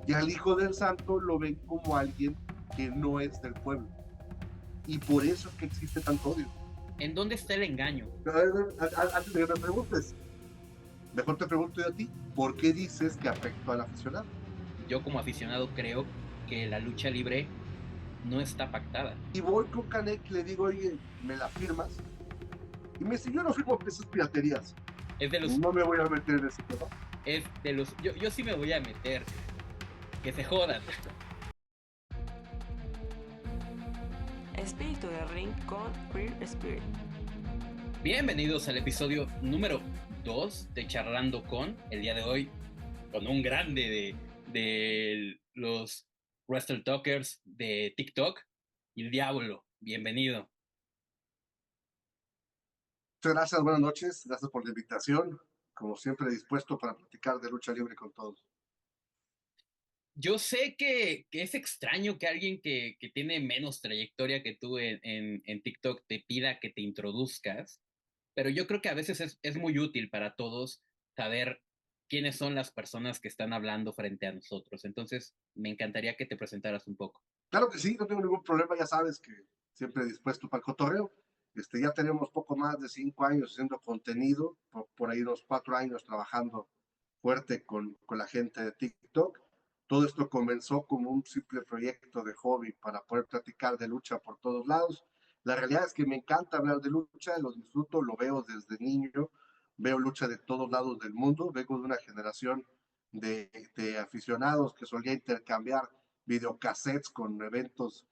Y al Hijo del Santo lo ven como alguien que no es del pueblo. Y por eso es que existe tanto odio. ¿En dónde está el engaño? Antes de que me preguntes, mejor te pregunto yo a ti, ¿por qué dices que afectó al aficionado? Yo como aficionado creo que la lucha libre no está pactada. Y voy con Canek y le digo, oye, ¿me la firmas? Y me dice, yo no firmo esas piraterías. Es de los, No me voy a meter en ese tema. yo sí me voy a meter. Que se jodan. Espíritu de Ring con Queer Spirit. Bienvenidos al episodio número 2 de Charlando con, el día de hoy, con un grande de los Wrestle Talkers de TikTok, el Diablo. Bienvenido. Muchas gracias, buenas noches, gracias por la invitación. Como siempre, dispuesto para platicar de lucha libre con todos. Yo sé que es extraño que alguien que tiene menos trayectoria que tú en TikTok te pida que te introduzcas, pero yo creo que a veces es muy útil para todos saber quiénes son las personas que están hablando frente a nosotros. Entonces, me encantaría que te presentaras un poco. Claro que sí, no tengo ningún problema, ya sabes que siempre dispuesto para el cotorreo. Ya tenemos poco más de 5 años haciendo contenido, por ahí unos 4 años trabajando fuerte con la gente de TikTok. Todo esto comenzó como un simple proyecto de hobby para poder platicar de lucha por todos lados. La realidad es que me encanta hablar de lucha, lo disfruto, lo veo desde niño, veo lucha de todos lados del mundo, vengo de una generación de aficionados que solía intercambiar videocassettes con eventos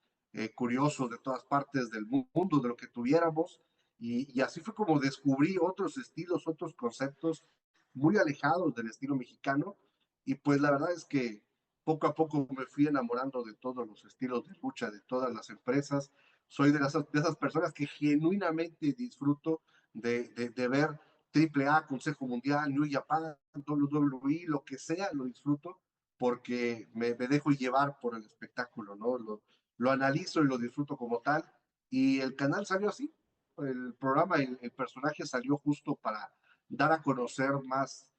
curiosos de todas partes del mundo, de lo que tuviéramos, y así fue como descubrí otros estilos, otros conceptos muy alejados del estilo mexicano, y pues la verdad es que poco a poco me fui enamorando de todos los estilos de lucha, de todas las empresas. Soy de esas personas que genuinamente disfruto de ver AAA, Consejo Mundial, New Japan, WWE, lo que sea, lo disfruto porque me dejo llevar por el espectáculo, ¿no? Lo analizo y lo disfruto como tal. Y el canal salió así. El programa, el personaje salió justo para dar a conocer más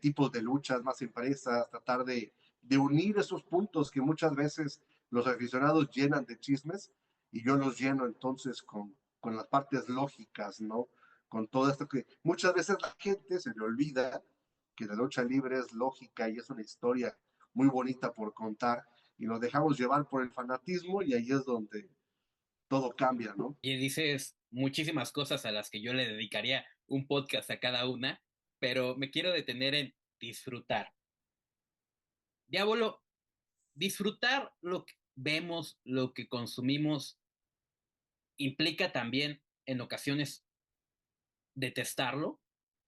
tipos de luchas, más empresas, tratar de unir esos puntos que muchas veces los aficionados llenan de chismes y yo los lleno entonces con las partes lógicas, ¿no? Con todo esto que muchas veces la gente se le olvida que la lucha libre es lógica y es una historia muy bonita por contar y nos dejamos llevar por el fanatismo y ahí es donde todo cambia, ¿no? Y dices muchísimas cosas a las que yo le dedicaría un podcast a cada una, pero me quiero detener en disfrutar. Diablo, disfrutar lo que vemos, lo que consumimos, implica también en ocasiones detestarlo.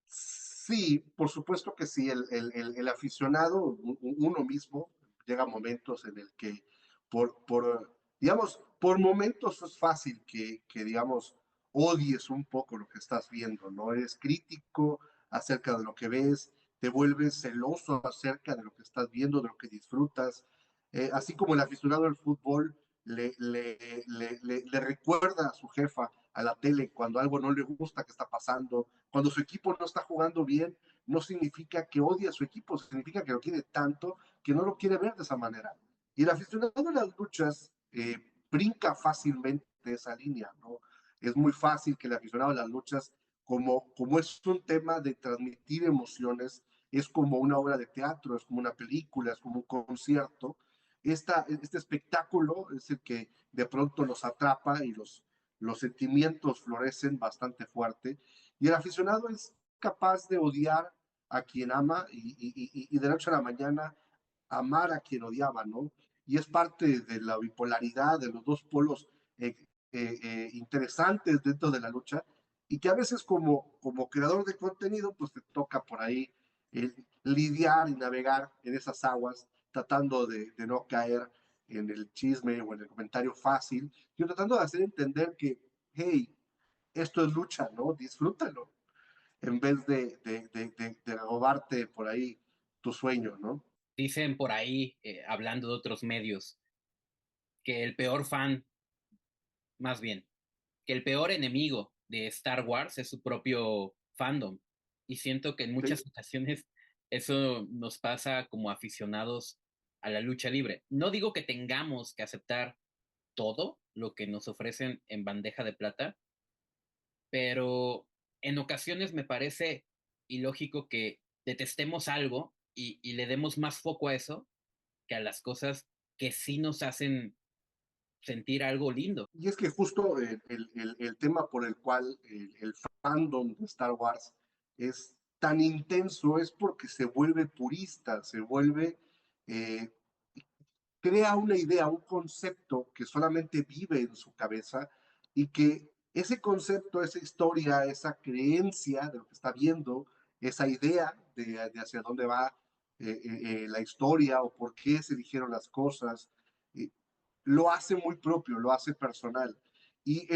Sí, por supuesto que sí, el aficionado, uno mismo, llega a momentos en el que digamos, por momentos es fácil digamos, odies un poco lo que estás viendo, ¿no? Eres crítico acerca de lo que ves, te vuelves celoso acerca de lo que estás viendo, de lo que disfrutas, así como el aficionado al fútbol le recuerda a su jefa a la tele cuando algo no le gusta que está pasando, cuando su equipo no está jugando bien, no significa que odie a su equipo, significa que lo quiere tanto que no lo quiere ver de esa manera. Y el aficionado de las luchas brinca fácilmente esa línea, ¿no? Es muy fácil que el aficionado de las luchas, como es un tema de transmitir emociones, es como una obra de teatro, es como una película, es como un concierto. Este espectáculo es el que de pronto los atrapa y los sentimientos florecen bastante fuerte y el aficionado es capaz de odiar a quien ama y de la noche a la mañana amar a quien odiaba, ¿no? Y es parte de la bipolaridad de los dos polos interesantes dentro de la lucha y que a veces como creador de contenido pues te toca por ahí lidiar y navegar en esas aguas tratando de no caer en el chisme o en el comentario fácil, yo tratando de hacer entender que, hey, esto es lucha, ¿no? Disfrútalo, en vez de robarte por ahí tu sueño, ¿no? Dicen por ahí, hablando de otros medios, que el peor fan, más bien, que el peor enemigo de Star Wars es su propio fandom. Y siento que en ¿Sí? muchas ocasiones eso nos pasa como aficionados a la lucha libre. No digo que tengamos que aceptar todo lo que nos ofrecen en bandeja de plata, pero en ocasiones me parece ilógico que detestemos algo y le demos más foco a eso que a las cosas que sí nos hacen sentir algo lindo. Y es que justo el tema por el cual el fandom de Star Wars es tan intenso es porque se vuelve purista, se vuelve, eh, crea una idea, un concepto que solamente vive en su cabeza y que ese concepto, esa historia, esa creencia de lo que está viendo, esa idea de hacia dónde va la historia o por qué se dijeron las cosas, eh, lo hace muy propio, lo hace personal. Y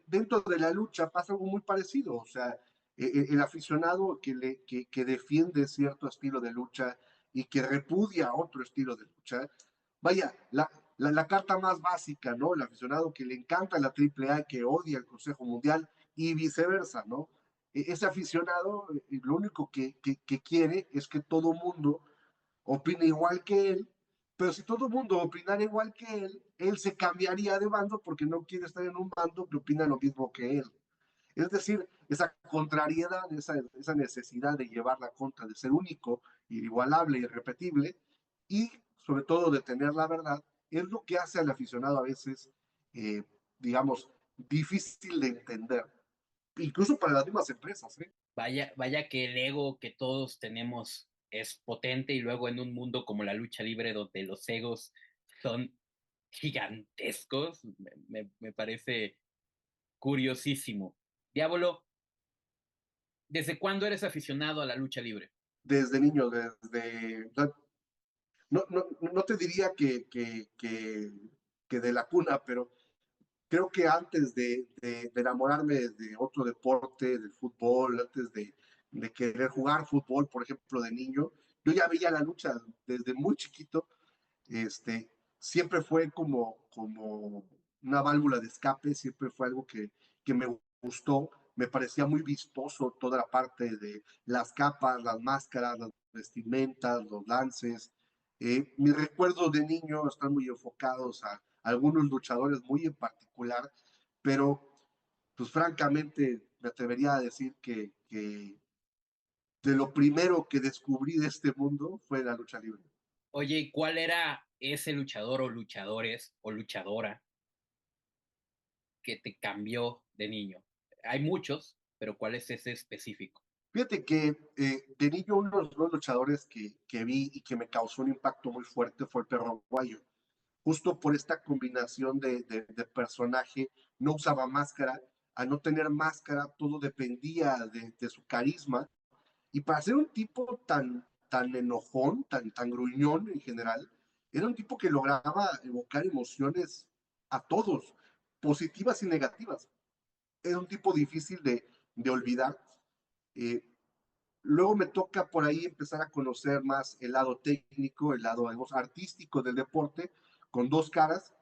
dentro de la lucha pasa algo muy parecido, o sea, el aficionado que defiende cierto estilo de lucha y que repudia otro estilo de lucha, vaya, la carta más básica, ¿no? El aficionado que le encanta la AAA, que odia el Consejo Mundial y viceversa, ¿no? Ese aficionado lo único que quiere es que todo mundo opine igual que él, pero si todo el mundo opinara igual que él se cambiaría de bando porque no quiere estar en un bando que opina lo mismo que él. Es decir, esa contrariedad, esa necesidad de llevar la contra, de ser único, igualable, irrepetible, y sobre todo de tener la verdad, es lo que hace al aficionado a veces, eh, digamos, difícil de entender, incluso para las mismas empresas. ¿Eh? Vaya que el ego que todos tenemos es potente y luego en un mundo como la lucha libre donde los egos son gigantescos, me parece curiosísimo. Diablo, ¿desde cuándo eres aficionado a la lucha libre? Desde niño, desde... No te diría que de la cuna, pero creo que antes de enamorarme de otro deporte, del fútbol, antes de querer jugar fútbol, por ejemplo, de niño, yo ya veía la lucha desde muy chiquito. Este, siempre fue como una válvula de escape, siempre fue algo que me gustó, me parecía muy vistoso toda la parte de las capas, las máscaras, las vestimentas, los lances. Mis recuerdos de niño están muy enfocados a algunos luchadores muy en particular, pero pues francamente me atrevería a decir que de lo primero que descubrí de este mundo fue la lucha libre. Oye, ¿y cuál era ese luchador o luchadores o luchadora que te cambió de niño? Hay muchos, pero ¿cuál es ese específico? Fíjate que de niño uno de los luchadores que vi y que me causó un impacto muy fuerte fue el Perro Aguayo. Justo por esta combinación de personaje, no usaba máscara. Al no tener máscara, todo dependía de su carisma. Y para ser un tipo tan enojón, tan gruñón en general, era un tipo que lograba evocar emociones a todos, positivas y negativas. Era un tipo difícil de olvidar. Eh, Luego me toca por ahí empezar a conocer más el lado técnico, el lado digamos, artístico del deporte, con dos caras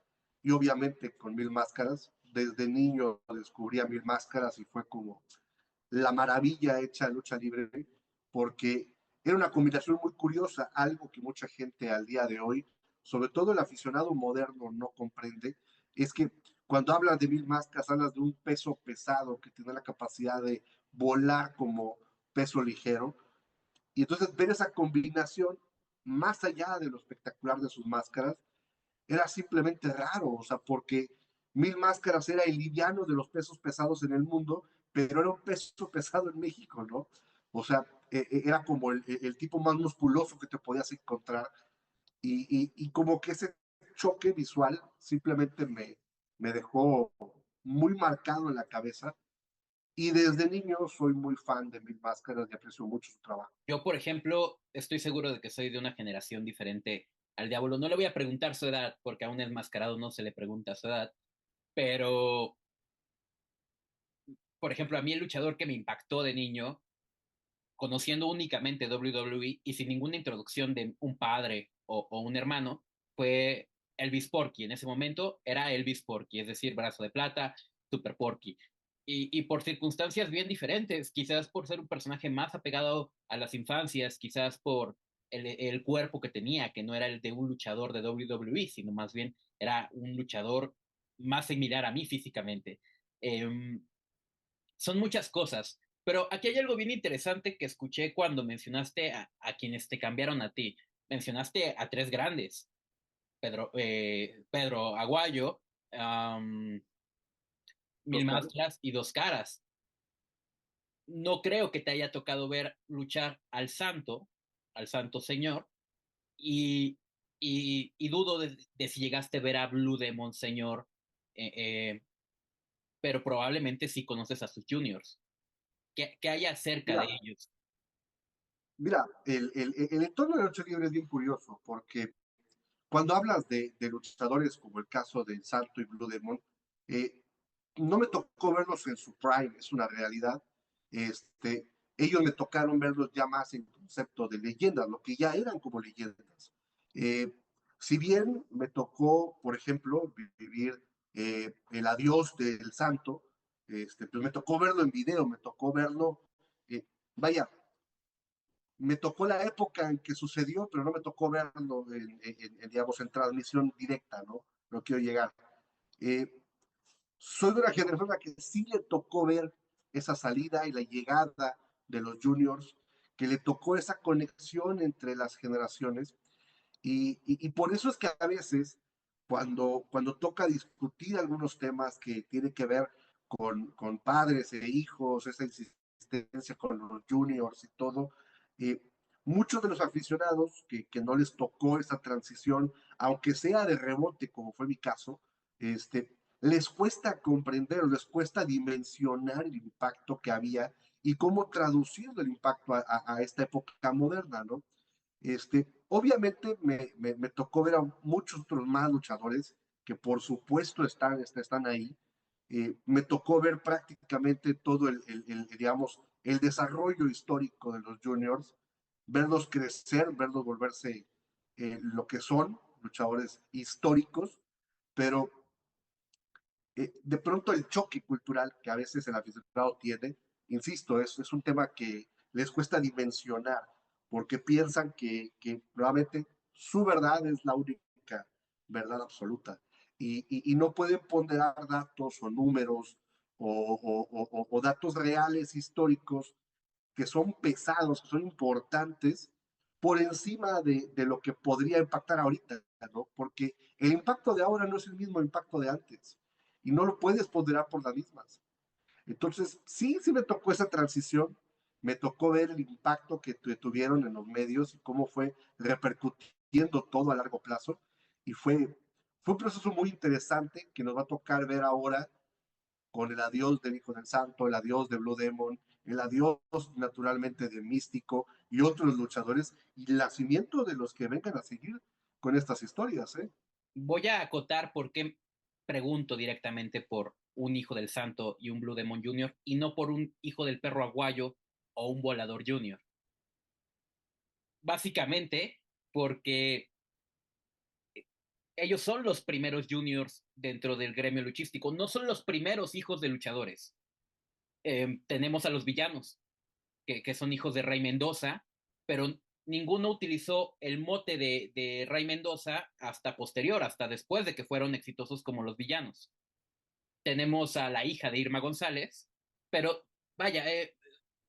y obviamente con mil máscaras. Desde niño descubrí a mil máscaras y fue como la maravilla hecha lucha libre, porque era una combinación muy curiosa, algo que mucha gente al día de hoy, sobre todo el aficionado moderno, no comprende, es que cuando hablas de mil máscaras, hablas de un peso pesado que tiene la capacidad de volar como peso ligero, y entonces ver esa combinación, más allá de lo espectacular de sus máscaras, era simplemente raro, o sea, porque Mil Máscaras era el liviano de los pesos pesados en el mundo, pero era un peso pesado en México, ¿no? O sea, era como el tipo más musculoso que te podías encontrar y como que ese choque visual simplemente me dejó muy marcado en la cabeza y desde niño soy muy fan de Mil Máscaras y aprecio mucho su trabajo. Yo, por ejemplo, estoy seguro de que soy de una generación diferente al Diablo. No le voy a preguntar su edad, porque a un enmascarado no se le pregunta su edad, pero, por ejemplo, a mí el luchador que me impactó de niño, conociendo únicamente WWE y sin ninguna introducción de un padre o un hermano, fue Elvis Porky. En ese momento era Elvis Porky, es decir, brazo de plata, Super Porky. Y por circunstancias bien diferentes, quizás por ser un personaje más apegado a las infancias, quizás por el cuerpo que tenía, que no era el de un luchador de WWE, sino más bien era un luchador más similar a mí físicamente. Eh, Son muchas cosas, pero aquí hay algo bien interesante que escuché cuando mencionaste a quienes te cambiaron a ti. Mencionaste a tres grandes, Pedro Aguayo, um, Mil Los caras. Máscaras y Dos Caras. No creo que te haya tocado ver luchar al Santo Señor, y, y dudo de si llegaste a ver a Blue Demon Señor, eh, eh, pero probablemente sí conoces a sus juniors. ¿Qué hay acerca de Mira, ellos? mira, el entorno de lucha libre es bien curioso, porque cuando hablas de luchadores como el caso de Santo y Blue Demon, eh, no me tocó verlos en su prime, es una realidad. Este, ellos me tocaron verlos ya más en concepto de leyendas, lo que ya eran como leyendas. Eh, si bien me tocó, por ejemplo, vivir el adiós del Santo, pues me tocó verlo en video, me tocó verlo, eh, vaya, me tocó la época en que sucedió, pero no me tocó verlo digamos, en transmisión directa, ¿no? No quiero llegar. Eh, Soy de una generación a la que sí le tocó ver esa salida y la llegada de los juniors, que le tocó esa conexión entre las generaciones. Y por eso es que a veces, cuando toca discutir algunos temas que tienen que ver con padres e hijos, esa insistencia con los juniors y todo, eh, muchos de los aficionados que no les tocó esa transición, aunque sea de rebote, como fue mi caso, les cuesta comprender, les cuesta dimensionar el impacto que había y cómo traducir el impacto a esta época moderna, ¿no? Obviamente me tocó ver a muchos otros más luchadores que por supuesto están ahí. Me tocó ver prácticamente todo digamos, el desarrollo histórico de los juniors, verlos crecer, verlos volverse lo que son, luchadores históricos, pero de pronto el choque cultural que a veces el aficionado tiene, insisto, es un tema que les cuesta dimensionar, porque piensan que nuevamente su verdad es la única verdad absoluta y no pueden ponderar datos o números o datos reales históricos que son pesados, que son importantes por encima de lo que podría impactar ahorita, ¿no? Porque el impacto de ahora no es el mismo impacto de antes y no lo puedes ponderar por las mismas. Entonces, sí me tocó esa transición, me tocó ver el impacto que tuvieron en los medios y cómo fue repercutiendo todo a largo plazo y fue un proceso muy interesante que nos va a tocar ver ahora con el adiós del Hijo del Santo, el adiós de Blue Demon, el adiós naturalmente de Místico y otros luchadores y el nacimiento de los que vengan a seguir con estas historias, ¿eh? Voy a acotar por qué pregunto directamente por un hijo del santo y un Blue Demon Junior y no por un hijo del perro aguayo o un volador junior. Básicamente porque ellos son los primeros juniors dentro del gremio luchístico, no son los primeros hijos de luchadores. Tenemos a los villanos, que son hijos de Rey Mendoza, pero ninguno utilizó el mote de Rey Mendoza hasta posterior, hasta después de que fueron exitosos como los villanos. Tenemos a la hija de Irma González, pero vaya,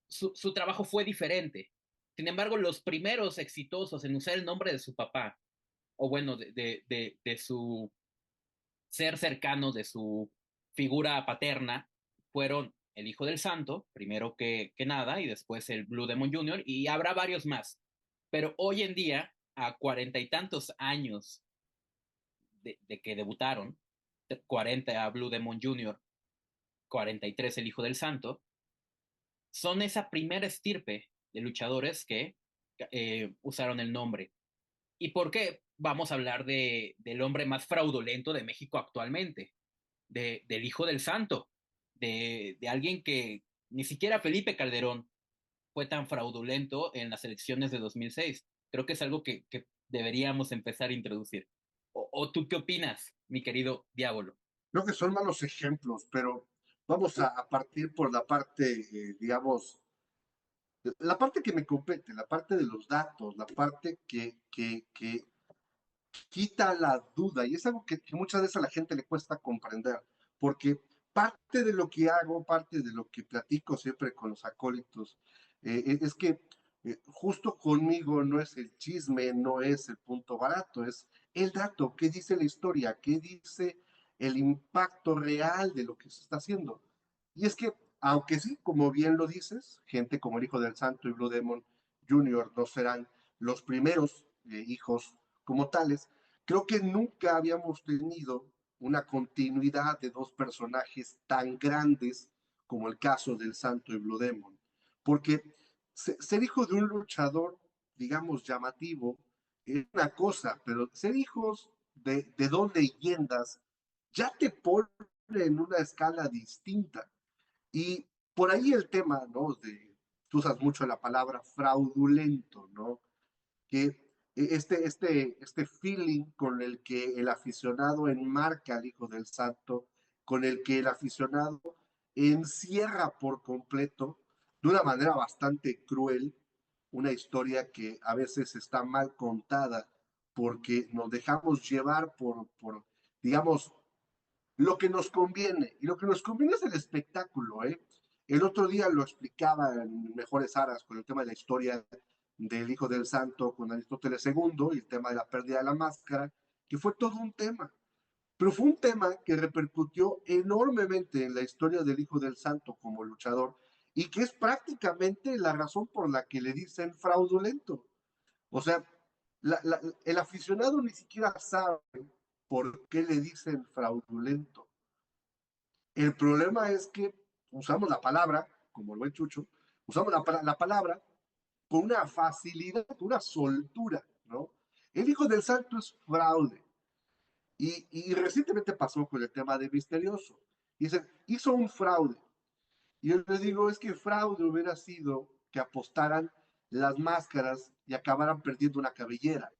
su trabajo fue diferente. Sin embargo, los primeros exitosos en usar el nombre de su papá, o bueno, de su ser cercano, de su figura paterna, fueron el Hijo del Santo, primero que nada, y después el Blue Demon Jr., y habrá varios más. Pero hoy en día, a 40 y tantos años de que debutaron, 40 a Blue Demon Jr., 43 el Hijo del Santo, son esa primera estirpe de luchadores que usaron el nombre. ¿Y por qué? Vamos a hablar del hombre más fraudulento de México actualmente, del Hijo del Santo, de alguien que ni siquiera Felipe Calderón fue tan fraudulento en las elecciones de 2006. Creo que es algo que deberíamos empezar a introducir. ¿O tú qué opinas, mi querido Diablo? Creo que son malos ejemplos, pero vamos a partir por la parte, digamos, La parte que me compete, la parte de los datos, la parte que quita la duda, y es algo que muchas veces a la gente le cuesta comprender, porque parte de lo que hago, parte de lo que platico siempre con los acólitos, es que justo conmigo no es el chisme, no es el punto barato, es el dato, qué dice la historia, qué dice el impacto real de lo que se está haciendo. Y es que, aunque sí, como bien lo dices, gente como el Hijo del Santo y Blue Demon Jr. no serán los primeros hijos como tales, creo que nunca habíamos tenido una continuidad de dos personajes tan grandes como el caso del Santo y Blue Demon. Porque ser hijo de un luchador, digamos, llamativo, es una cosa, pero ser hijos de dos leyendas ya te pone en una escala distinta. Y por ahí el tema, ¿no? Tú usas mucho la palabra fraudulento, ¿no? Que este feeling con el que el aficionado enmarca al Hijo del Santo, con el que el aficionado encierra por completo, de una manera bastante cruel, una historia que a veces está mal contada porque nos dejamos llevar digamos, lo que nos conviene. Y lo que nos conviene es el espectáculo, ¿eh? El otro día lo explicaba en Mejores Aras con el tema de la historia del Hijo del Santo con Aristóteles II y el tema de la pérdida de la máscara, que fue todo un tema. Pero fue un tema que repercutió enormemente en la historia del Hijo del Santo como luchador y que es prácticamente la razón por la que le dicen fraudulento. O sea, el aficionado ni siquiera sabe por qué le dicen fraudulento. El problema es que usamos la palabra, como el buen Chucho, usamos la palabra con una facilidad, con una soltura, ¿no? El Hijo del Santo es fraude. Y recientemente pasó con el tema de Misterioso. Dicen, hizo un fraude. Y yo les digo, es que el fraude hubiera sido que apostaran las máscaras y acabaran perdiendo una cabellera.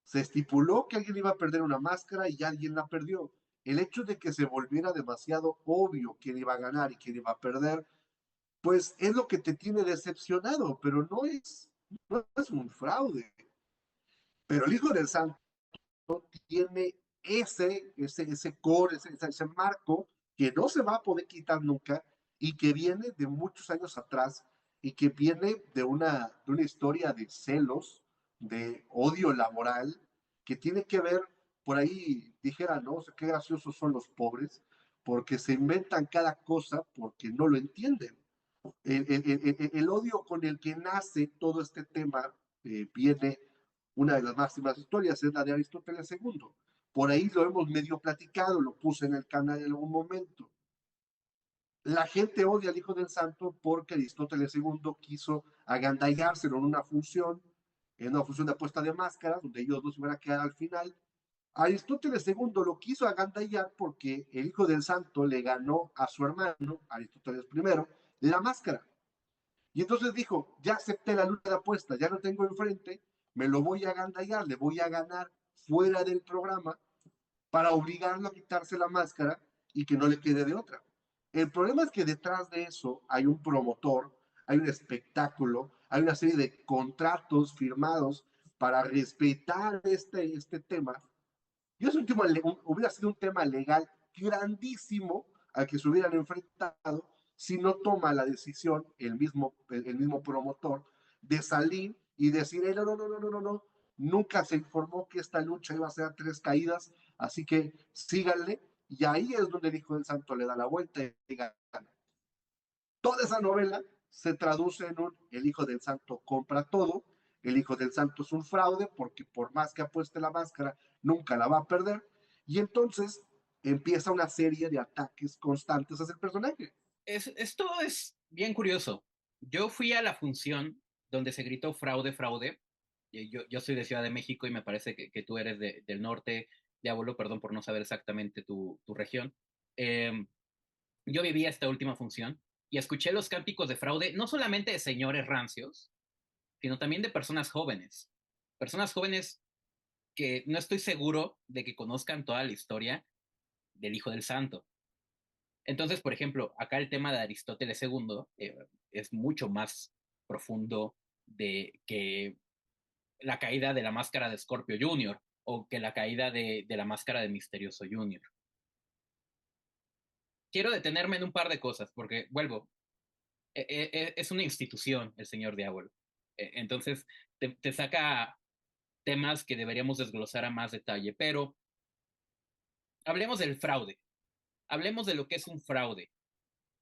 Se estipuló que alguien iba a perder una máscara y alguien la perdió. El hecho de que se volviera demasiado obvio quién iba a ganar y quién iba a perder, pues es lo que te tiene decepcionado, pero no es un fraude. Pero el Hijo del Santo tiene ese core, ese marco que no se va a poder quitar nunca y que viene de muchos años atrás y que viene de una historia de celos, de odio laboral, que tiene que ver, por ahí dijera, ¿no? O sea, qué graciosos son los pobres, porque se inventan cada cosa porque no lo entienden. El odio con el que nace todo este tema viene, una de las máximas historias es la de Aristóteles II. Por ahí lo hemos medio platicado, lo puse en el canal en algún momento. La gente odia al Hijo del Santo porque Aristóteles II quiso agandallárselo en una función de apuesta de máscaras, donde ellos dos iban a quedar al final. Aristóteles II lo quiso agandallar porque el Hijo del Santo le ganó a su hermano, Aristóteles I, la máscara. Y entonces dijo, ya acepté la lucha de apuesta, ya lo tengo enfrente, me lo voy a agandallar, le voy a ganar fuera del programa para obligarlo a quitarse la máscara y que no le quede de otra. El problema es que detrás de eso hay un promotor, hay un espectáculo, hay una serie de contratos firmados para respetar este tema. Y ese hubiera sido un tema legal grandísimo al que se hubieran enfrentado si no toma la decisión el mismo promotor de salir y decir, no, no, no, no, no, no, no, nunca se informó que esta lucha iba a ser a 3 caídas, así que síganle. Y ahí es donde el Hijo del Santo le da la vuelta y gana. Toda esa novela se traduce en el Hijo del Santo compra todo, el Hijo del Santo es un fraude porque por más que apueste la máscara, nunca la va a perder. Y entonces empieza una serie de ataques constantes hacia el personaje. Esto es bien curioso. Yo fui a la función donde se gritó fraude, fraude. Yo soy de Ciudad de México y me parece que tú eres del norte. Diablo, perdón por no saber exactamente tu región. Yo viví esta última función y escuché los cánticos de fraude, no solamente de señores rancios, sino también de personas jóvenes. Personas jóvenes que no estoy seguro de que conozcan toda la historia del Hijo del Santo. Entonces, por ejemplo, acá el tema de Aristóteles II es mucho más profundo de que la caída de la máscara de Scorpio Jr. o que la caída de la máscara de Misterioso Jr. Quiero detenerme en un par de cosas, porque vuelvo, es una institución el señor Diablo. Entonces, te saca temas que deberíamos desglosar a más detalle, pero hablemos del fraude, hablemos de lo que es un fraude.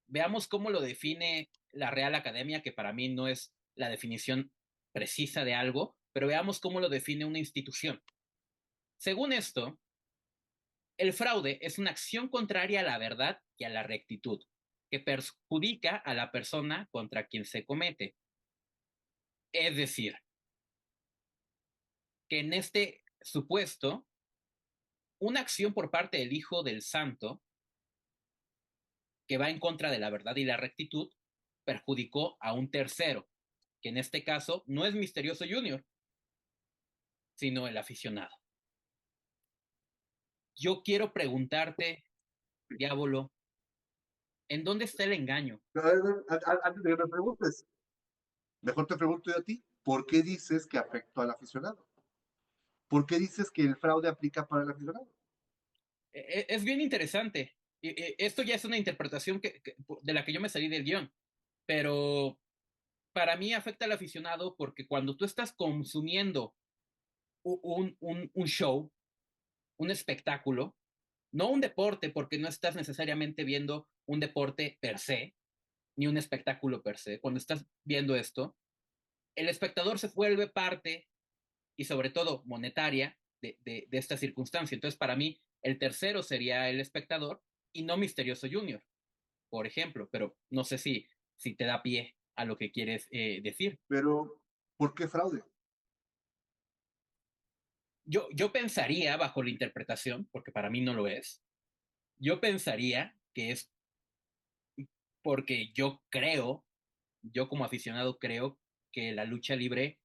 Veamos cómo lo define la Real Academia, que para mí no es la definición precisa de algo, pero veamos cómo lo define una institución. Según esto, el fraude es una acción contraria a la verdad y a la rectitud, que perjudica a la persona contra quien se comete. Es decir, que en este supuesto, una acción por parte del Hijo del Santo que va en contra de la verdad y la rectitud perjudicó a un tercero, que en este caso no es Misterioso Junior, sino el aficionado. Yo quiero preguntarte, Diablo, ¿en dónde está el engaño? Antes de que me preguntes, mejor te pregunto yo a ti, ¿por qué dices que afectó al aficionado? ¿Por qué dices que el fraude aplica para el aficionado? Es bien interesante. Esto ya es una interpretación de la que yo me salí del guión, pero para mí afecta al aficionado porque cuando tú estás consumiendo un show, un espectáculo, no un deporte, porque no estás necesariamente viendo un deporte per se, ni un espectáculo per se. Cuando estás viendo esto, el espectador se vuelve parte y sobre todo monetaria de esta circunstancia. Entonces, para mí, el tercero sería el espectador y no Misterioso Junior, por ejemplo, pero no sé si te da pie a lo que quieres decir. Pero, ¿por qué fraude? Yo pensaría, bajo la interpretación, porque para mí no lo es, yo pensaría que es porque yo como aficionado creo que la lucha libre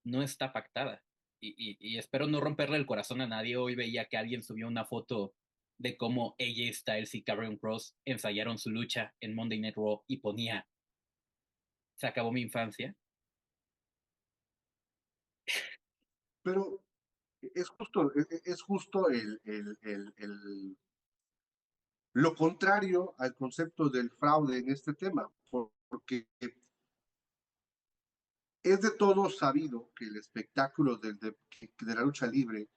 no está pactada. Y espero no romperle el corazón a nadie. Hoy veía que alguien subió una foto de cómo AJ Styles y Karrion Kross ensayaron su lucha en Monday Night Raw y ponía, se acabó mi infancia. Pero es justo lo contrario al concepto del fraude en este tema, porque es de todos sabido que el espectáculo de la lucha libre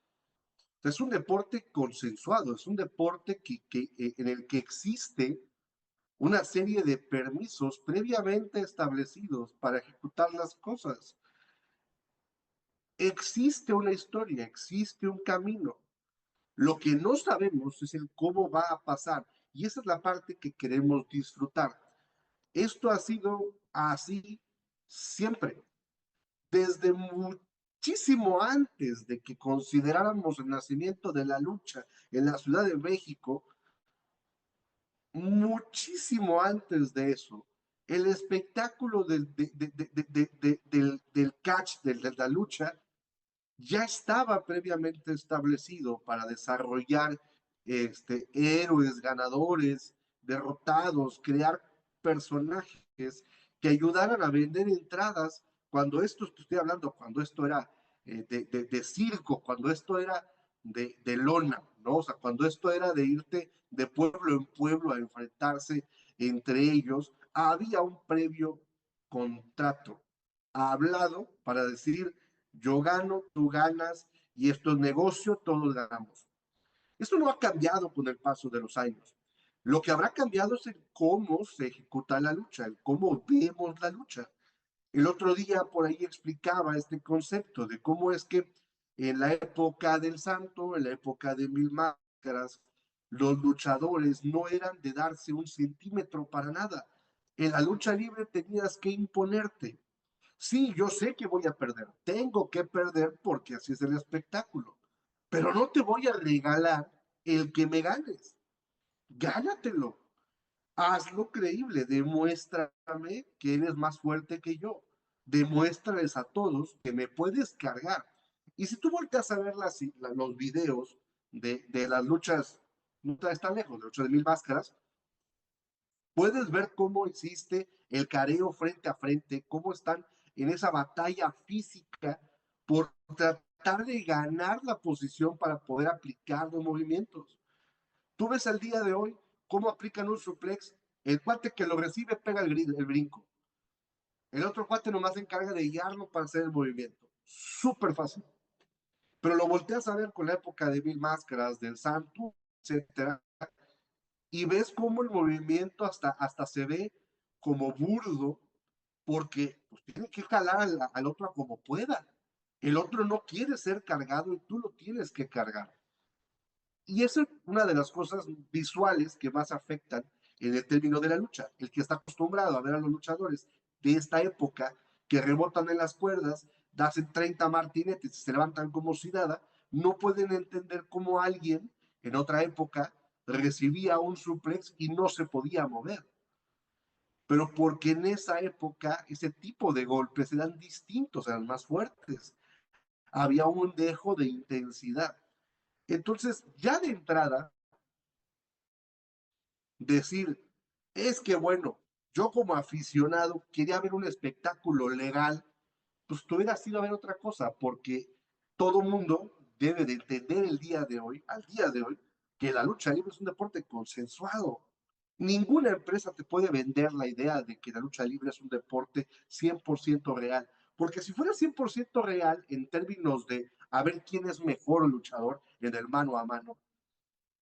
es un deporte consensuado, es un deporte en el que existe una serie de permisos previamente establecidos para ejecutar las cosas. Existe una historia, existe un camino. Lo que no sabemos es el cómo va a pasar y esa es la parte que queremos disfrutar. Esto ha sido así siempre, desde muchísimo antes de que consideráramos el nacimiento de la lucha en la Ciudad de México, muchísimo antes de eso, el espectáculo del catch, de la lucha, ya estaba previamente establecido para desarrollar héroes, ganadores, derrotados, crear personajes que ayudaran a vender entradas cuando esto, estoy hablando, cuando esto era de circo, cuando esto era de lona, ¿no? O sea, cuando esto era de irte de pueblo en pueblo a enfrentarse entre ellos, había un previo contrato hablado para decir yo gano, tú ganas y esto es negocio, todos ganamos. Esto no ha cambiado con el paso de los años. Lo que habrá cambiado es el cómo se ejecuta la lucha, el cómo vemos la lucha. El otro día por ahí explicaba este concepto de cómo es que en la época del Santo, en la época de Mil Máscaras, los luchadores no eran de darse un centímetro para nada. En la lucha libre tenías que imponerte. Sí, yo sé que voy a perder, tengo que perder porque así es el espectáculo, pero no te voy a regalar el que me ganes, gánatelo, hazlo creíble, demuéstrame que eres más fuerte que yo, demuéstrales a todos que me puedes cargar. Y si tú volteas a ver los videos de las luchas, no están lejos, de luchas de Mil Máscaras, Puedes ver cómo existe el careo frente a frente, cómo están en esa batalla física por tratar de ganar la posición para poder aplicar los movimientos. Tú ves al día de hoy cómo aplican un suplex, el cuate que lo recibe pega el brinco, el otro cuate nomás se encarga de guiarlo para hacer el movimiento. Súper fácil. Pero lo volteas a ver con la época de Mil Máscaras, del Santo, etcétera, y ves cómo el movimiento hasta se ve como burdo, porque pues, tiene que jalar al otro como pueda. El otro no quiere ser cargado y tú lo tienes que cargar. Y esa es una de las cosas visuales que más afectan en el término de la lucha. El que está acostumbrado a ver a los luchadores de esta época que rebotan en las cuerdas, hacen 30 martinetes y se levantan como si nada, no pueden entender cómo alguien en otra época recibía un suplex y no se podía mover. Pero porque en esa época ese tipo de golpes eran distintos, eran más fuertes. Había un dejo de intensidad. Entonces, ya de entrada, decir, es que bueno, yo como aficionado quería ver un espectáculo legal, pues tú hubieras ido a ver otra cosa, porque todo mundo debe de entender el día de hoy, al día de hoy, que la lucha libre es un deporte consensuado. Ninguna empresa te puede vender la idea de que la lucha libre es un deporte 100% real, porque si fuera 100% real en términos de a ver quién es mejor luchador en el mano a mano,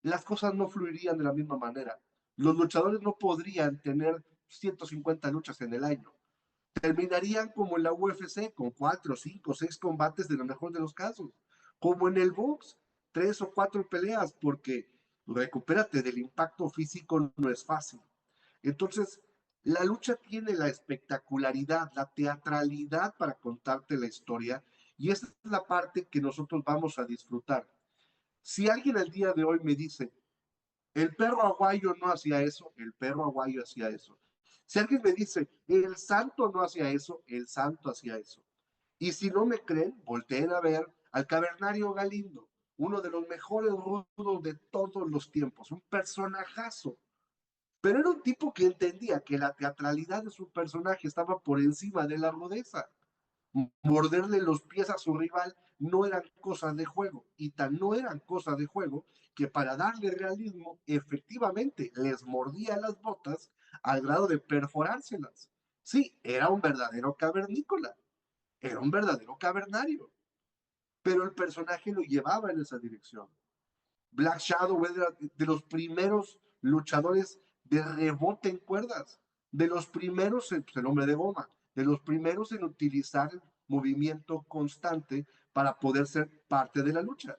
las cosas no fluirían de la misma manera. Los luchadores no podrían tener 150 luchas en el año. Terminarían como en la UFC, con 4, 5, 6 combates de lo mejor de los casos. Como en el box, 3 o 4 peleas, porque recupérate del impacto físico no es fácil. Entonces, la lucha tiene la espectacularidad, la teatralidad para contarte la historia, y esa es la parte que nosotros vamos a disfrutar. Si alguien al día de hoy me dice, el perro aguayo no hacía eso, el perro aguayo hacía eso. Si alguien me dice, el santo no hacía eso, el santo hacía eso. Y si no me creen, volteen a ver al cavernario Galindo, uno de los mejores rudos de todos los tiempos, un personajazo. Pero era un tipo que entendía que la teatralidad de su personaje estaba por encima de la rudeza. Morderle los pies a su rival no eran cosas de juego, y tan no eran cosas de juego que para darle realismo, efectivamente les mordía las botas al grado de perforárselas. Sí, era un verdadero cavernícola, era un verdadero cavernario, pero el personaje lo llevaba en esa dirección. Black Shadow era de los primeros luchadores de rebote en cuerdas, de los primeros, pues, el hombre de goma, de los primeros en utilizar movimiento constante para poder ser parte de la lucha.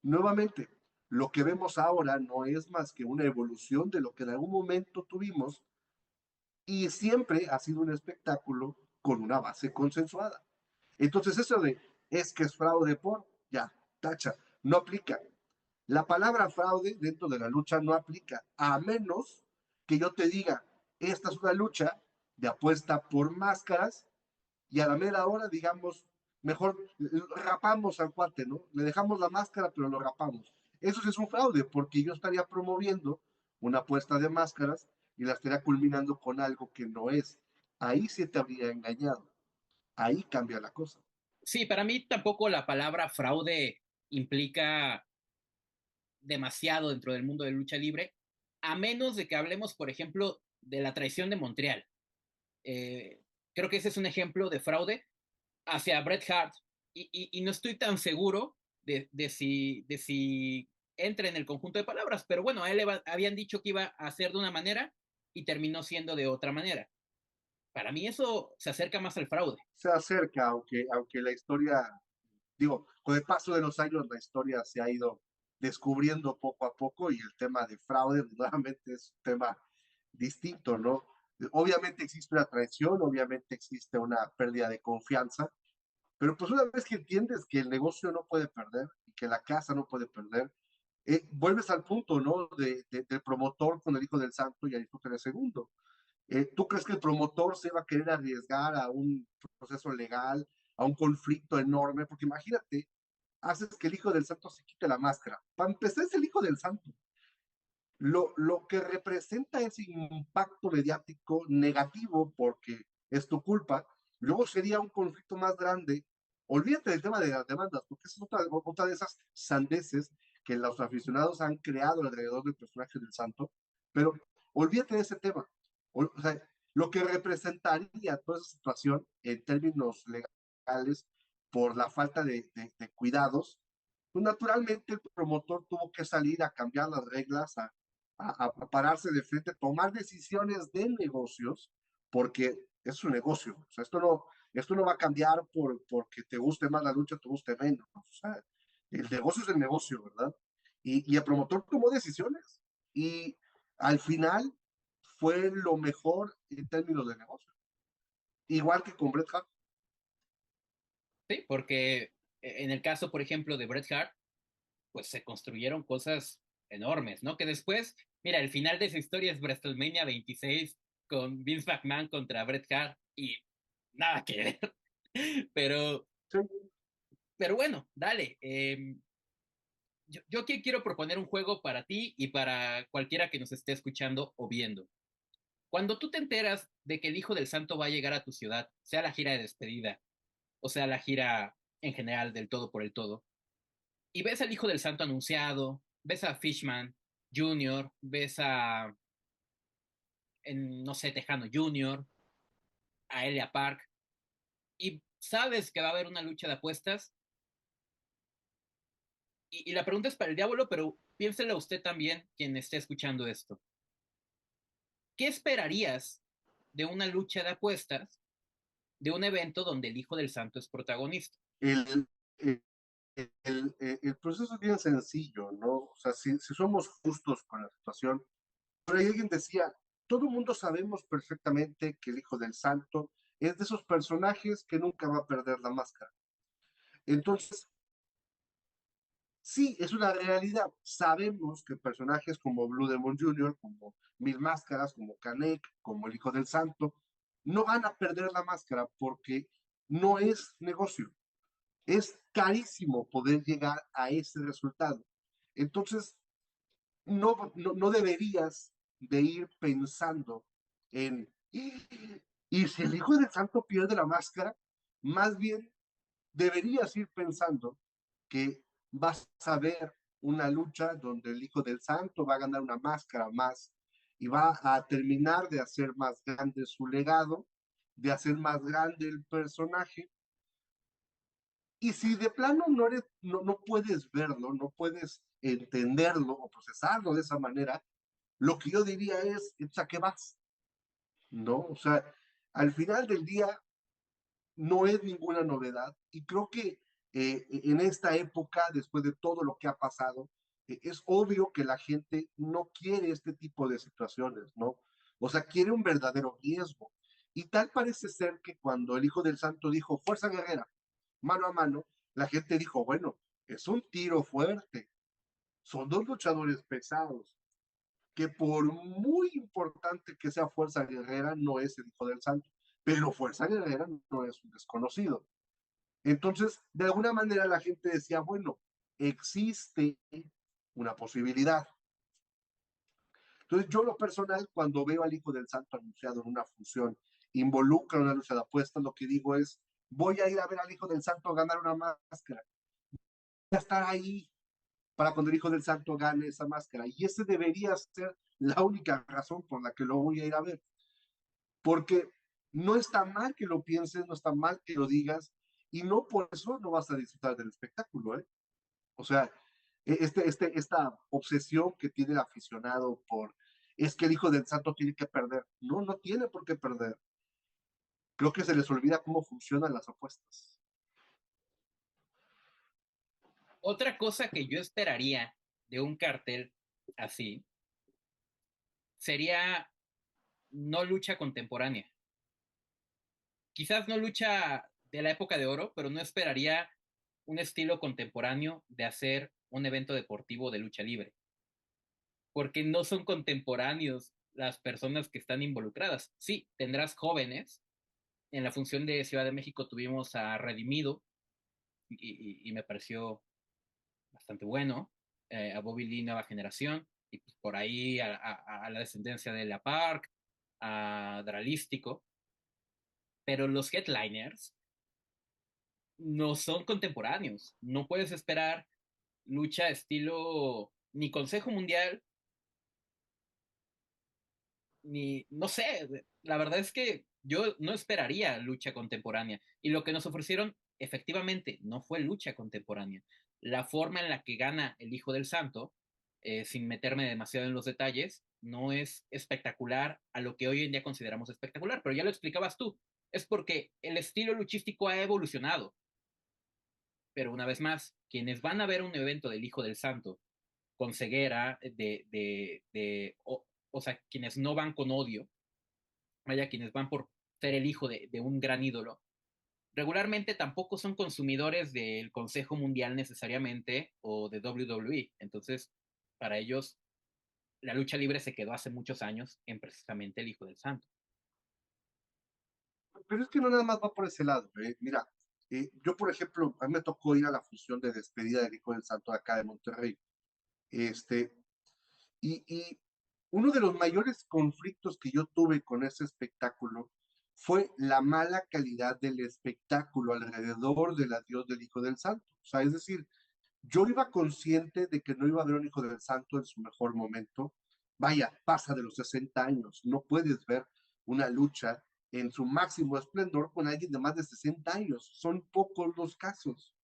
Nuevamente, lo que vemos ahora no es más que una evolución de lo que en algún momento tuvimos y siempre ha sido un espectáculo con una base consensuada. Entonces eso de es que es fraude por, ya, tacha, no aplica. La palabra fraude dentro de la lucha no aplica, a menos que yo te diga, esta es una lucha de apuesta por máscaras y a la mera hora, digamos, mejor rapamos al cuate, ¿no? Le dejamos la máscara, pero lo rapamos. Eso sí es un fraude, porque yo estaría promoviendo una apuesta de máscaras y la estaría culminando con algo que no es. Ahí sí te habría engañado. Ahí cambia la cosa. Sí, para mí tampoco la palabra fraude implica demasiado dentro del mundo de lucha libre, a menos de que hablemos, por ejemplo, de la traición de Montreal. Eh, Creo que ese es un ejemplo de fraude hacia Bret Hart y no estoy tan seguro de si entra en el conjunto de palabras, pero bueno, a él habían dicho que iba a hacer de una manera y terminó siendo de otra manera. Para mí eso se acerca más al fraude. Se acerca, aunque la historia, digo, con el paso de los años la historia se ha ido descubriendo poco a poco y el tema de fraude nuevamente es un tema distinto, ¿no? Obviamente existe una traición, obviamente existe una pérdida de confianza, pero pues una vez que entiendes que el negocio no puede perder y que la casa no puede perder, vuelves al punto, ¿no? Del promotor con el hijo del santo y Aristóteles II. ¿Tú crees que el promotor se va a querer arriesgar a un proceso legal, a un conflicto enorme? Porque imagínate, haces que el hijo del santo se quite la máscara. Para empezar, es el hijo del santo. lo que representa ese impacto mediático negativo porque es tu culpa, luego sería un conflicto más grande. Olvídate del tema de las demandas, porque es otra de esas sandeces que los aficionados han creado alrededor del personaje del Santo, pero olvídate de ese tema. O sea, lo que representaría toda esa situación en términos legales por la falta de cuidados, pues naturalmente el promotor tuvo que salir a cambiar las reglas, a pararse de frente, tomar decisiones de negocios, porque es un negocio. O sea, esto no va a cambiar porque te guste más la lucha, te guste menos. O sea, el negocio es el negocio, ¿verdad? Y el promotor tomó decisiones y al final fue lo mejor en términos de negocio. Igual que con Bret Hart. Sí, porque en el caso, por ejemplo, de Bret Hart, pues se construyeron cosas enormes, ¿no? Que después, mira, el final de esa historia es WrestleMania 26 con Vince McMahon contra Bret Hart y nada que ver. Pero, Sí. pero bueno, dale. Yo aquí quiero proponer un juego para ti y para cualquiera que nos esté escuchando o viendo. Cuando tú te enteras de que el Hijo del Santo va a llegar a tu ciudad, sea la gira de despedida o sea la gira en general del todo por el todo, y ves al Hijo del Santo anunciado, ves a Fishman Jr., ves a, no sé, Tejano Jr., a Elia Park, y sabes que va a haber una lucha de apuestas, y la pregunta es para el diablo, pero piénselo usted también, quien esté escuchando esto. ¿Qué esperarías de una lucha de apuestas, de un evento donde el Hijo del Santo es protagonista? El, el, el proceso es bien sencillo, ¿no? O sea, si somos justos con la situación, por ahí alguien decía, todo el mundo sabemos perfectamente que el Hijo del Santo es de esos personajes que nunca va a perder la máscara. Entonces, sí, es una realidad. Sabemos que personajes como Blue Demon Jr., como Mil Máscaras, como Canek, como el Hijo del Santo, no van a perder la máscara porque no es negocio. Es carísimo poder llegar a ese resultado. Entonces, no deberías de ir pensando en, y si el Hijo del Santo pierde la máscara, más bien deberías ir pensando que vas a ver una lucha donde el Hijo del Santo va a ganar una máscara más y va a terminar de hacer más grande su legado, de hacer más grande el personaje. Y si de plano no puedes verlo, no puedes entenderlo o procesarlo de esa manera, lo que yo diría es, ¿a qué vas? ¿No? O sea, al final del día no es ninguna novedad y creo que en esta época, después de todo lo que ha pasado, es obvio que la gente no quiere este tipo de situaciones, ¿no? O sea, quiere un verdadero riesgo. Y tal parece ser que cuando el Hijo del Santo dijo, Fuerza Guerrera, mano a mano, la gente dijo, bueno, es un tiro fuerte, son dos luchadores pesados, que por muy importante que sea Fuerza Guerrera, no es el Hijo del Santo, pero Fuerza Guerrera no es un desconocido. Entonces, de alguna manera la gente decía, bueno, existe una posibilidad. Entonces, yo lo personal, cuando veo al Hijo del Santo anunciado en una función, involucra una lucha de apuestas, lo que digo es, voy a ir a ver al Hijo del Santo ganar una máscara. Voy a estar ahí para cuando el Hijo del Santo gane esa máscara. Y ese debería ser la única razón por la que lo voy a ir a ver. Porque no está mal que lo pienses, no está mal que lo digas, y no por eso no vas a disfrutar del espectáculo, ¿eh? O sea, esta obsesión que tiene el aficionado por es que el Hijo del Santo tiene que perder. No, no tiene por qué perder. Creo que se les olvida cómo funcionan las apuestas. Otra cosa que yo esperaría de un cartel así sería no lucha contemporánea. Quizás no lucha de la época de oro, pero no esperaría un estilo contemporáneo de hacer un evento deportivo de lucha libre, porque no son contemporáneos las personas que están involucradas. Sí, tendrás jóvenes. En la función de Ciudad de México tuvimos a Redimido y me pareció bastante bueno, a Bobby Lee Nueva Generación. y pues, por ahí a la descendencia de La Park, a Dralístico, pero los headliners no son contemporáneos. No puedes esperar lucha estilo ni Consejo Mundial, ni, no sé, la verdad es que yo no esperaría lucha contemporánea. Y lo que nos ofrecieron, efectivamente, no fue lucha contemporánea. La forma en la que gana el Hijo del Santo, sin meterme demasiado en los detalles, no es espectacular a lo que hoy en día consideramos espectacular, pero ya lo explicabas tú. Es porque el estilo luchístico ha evolucionado. Pero una vez más, quienes van a ver un evento del Hijo del Santo con ceguera, o sea, quienes no van con odio, vaya, quienes van por ser el hijo de un gran ídolo, regularmente tampoco son consumidores del Consejo Mundial necesariamente o de WWE. Entonces, para ellos, la lucha libre se quedó hace muchos años en precisamente el Hijo del Santo. Pero es que no nada más va por ese lado. Mira, yo, por ejemplo, a mí me tocó ir a la función de despedida del Hijo del Santo acá de Monterrey. Este, y uno de los mayores conflictos que yo tuve con ese espectáculo fue la mala calidad del espectáculo alrededor del adiós del Hijo del Santo. O sea, es decir, yo iba consciente de que no iba a ver un Hijo del Santo en su mejor momento. Vaya, pasa de los 60 años, no puedes ver una lucha en su máximo esplendor con alguien de más de 60 años. Son pocos los casos.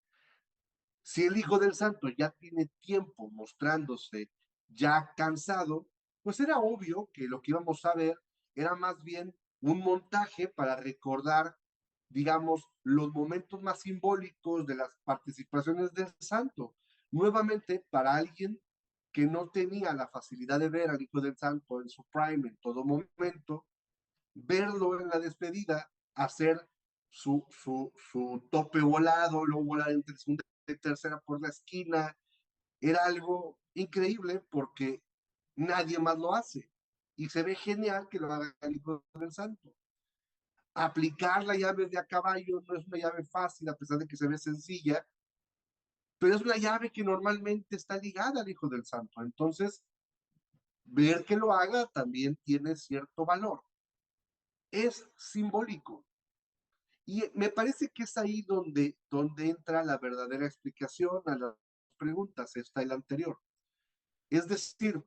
Si el Hijo del Santo ya tiene tiempo mostrándose ya cansado, pues era obvio que lo que íbamos a ver era más bien un montaje para recordar, digamos, los momentos más simbólicos de las participaciones del Santo. Nuevamente, para alguien que no tenía la facilidad de ver al Hijo del Santo en su prime en todo momento, verlo en la despedida, hacer su tope volado, luego volar entre segunda y tercera por la esquina, era algo increíble porque nadie más lo hace. Y se ve genial que lo haga el Hijo del Santo. Aplicar la llave de a caballo no es una llave fácil, a pesar de que se ve sencilla, pero es una llave que normalmente está ligada al Hijo del Santo. Entonces, ver que lo haga también tiene cierto valor. Es simbólico. Y me parece que es ahí donde entra la verdadera explicación a las preguntas, esta y la anterior. Es decir,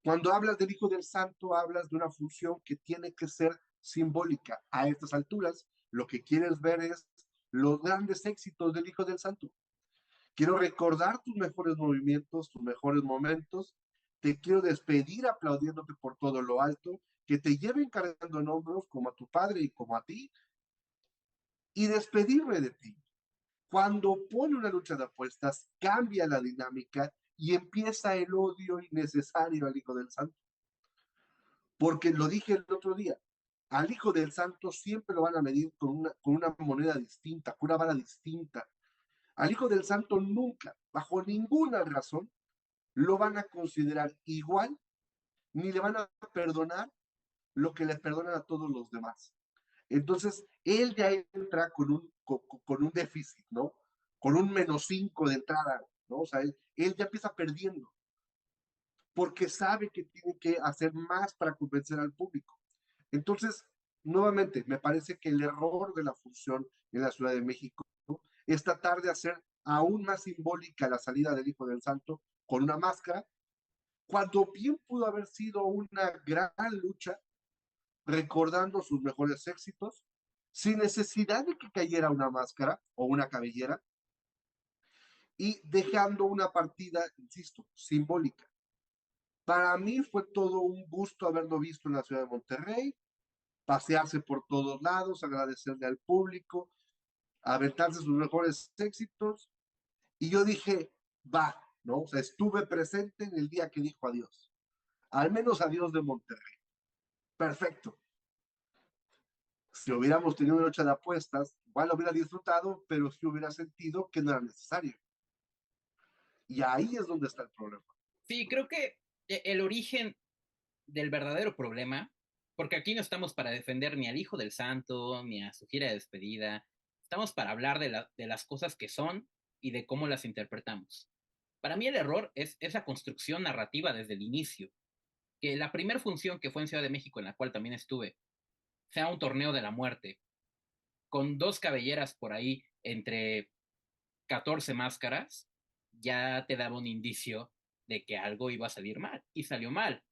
cuando hablas del Hijo del Santo, hablas de una función que tiene que ser simbólica. A estas alturas, lo que quieres ver es los grandes éxitos del Hijo del Santo. Quiero recordar tus mejores movimientos, tus mejores momentos. Te quiero despedir aplaudiéndote por todo lo alto, que te lleven cargando en hombros como a tu padre y como a ti, y despedirme de ti. Cuando pone una lucha de apuestas, cambia la dinámica y empieza el odio innecesario al Hijo del Santo. Porque lo dije el otro día, al Hijo del Santo siempre lo van a medir con una moneda distinta, con una vara distinta. Al Hijo del Santo nunca, bajo ninguna razón, lo van a considerar igual, ni le van a perdonar lo que les perdonan a todos los demás. Entonces, él ya entra con un déficit, ¿no? Con un -5 de entrada, ¿no? O sea, él ya empieza perdiendo, porque sabe que tiene que hacer más para convencer al público. Entonces, nuevamente, me parece que el error de la función en la Ciudad de México es tratar de hacer aún más simbólica la salida del Hijo del Santo con una máscara, cuando bien pudo haber sido una gran lucha, recordando sus mejores éxitos, sin necesidad de que cayera una máscara o una cabellera, y dejando una partida, insisto, simbólica. Para mí fue todo un gusto haberlo visto en la ciudad de Monterrey, pasearse por todos lados, agradecerle al público, aventarse sus mejores éxitos, y yo dije, va, ¿no? O sea, estuve presente en el día que dijo adiós, al menos adiós de Monterrey. Perfecto. Si hubiéramos tenido una noche de apuestas, igual lo hubiera disfrutado, pero sí hubiera sentido que no era necesario. Y ahí es donde está el problema. Sí, creo que el origen del verdadero problema, porque aquí no estamos para defender ni al Hijo del Santo, ni a su gira de despedida, estamos para hablar de las cosas que son y de cómo las interpretamos. Para mí el error es esa construcción narrativa desde el inicio. Que la primera función que fue en Ciudad de México, en la cual también estuve, sea un torneo de la muerte, con 2 cabelleras por ahí entre 14 máscaras, ya te daba un indicio de que algo iba a salir mal, y salió mal.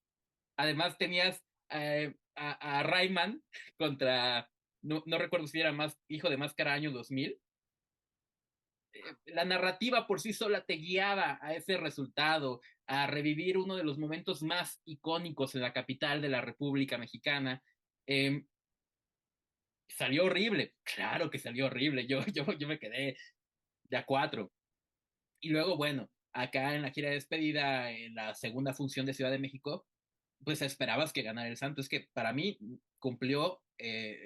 Además tenías a Rayman contra, no recuerdo si era más Hijo de Máscara año 2000. La narrativa por sí sola te guiaba a ese resultado, a revivir uno de los momentos más icónicos en la capital de la República Mexicana. Eh, Salió horrible, claro que salió horrible, yo me quedé de a 4. Y luego, bueno, acá en la gira de despedida, en la segunda función de Ciudad de México, pues esperabas que ganara el Santo. Es que para mí cumplió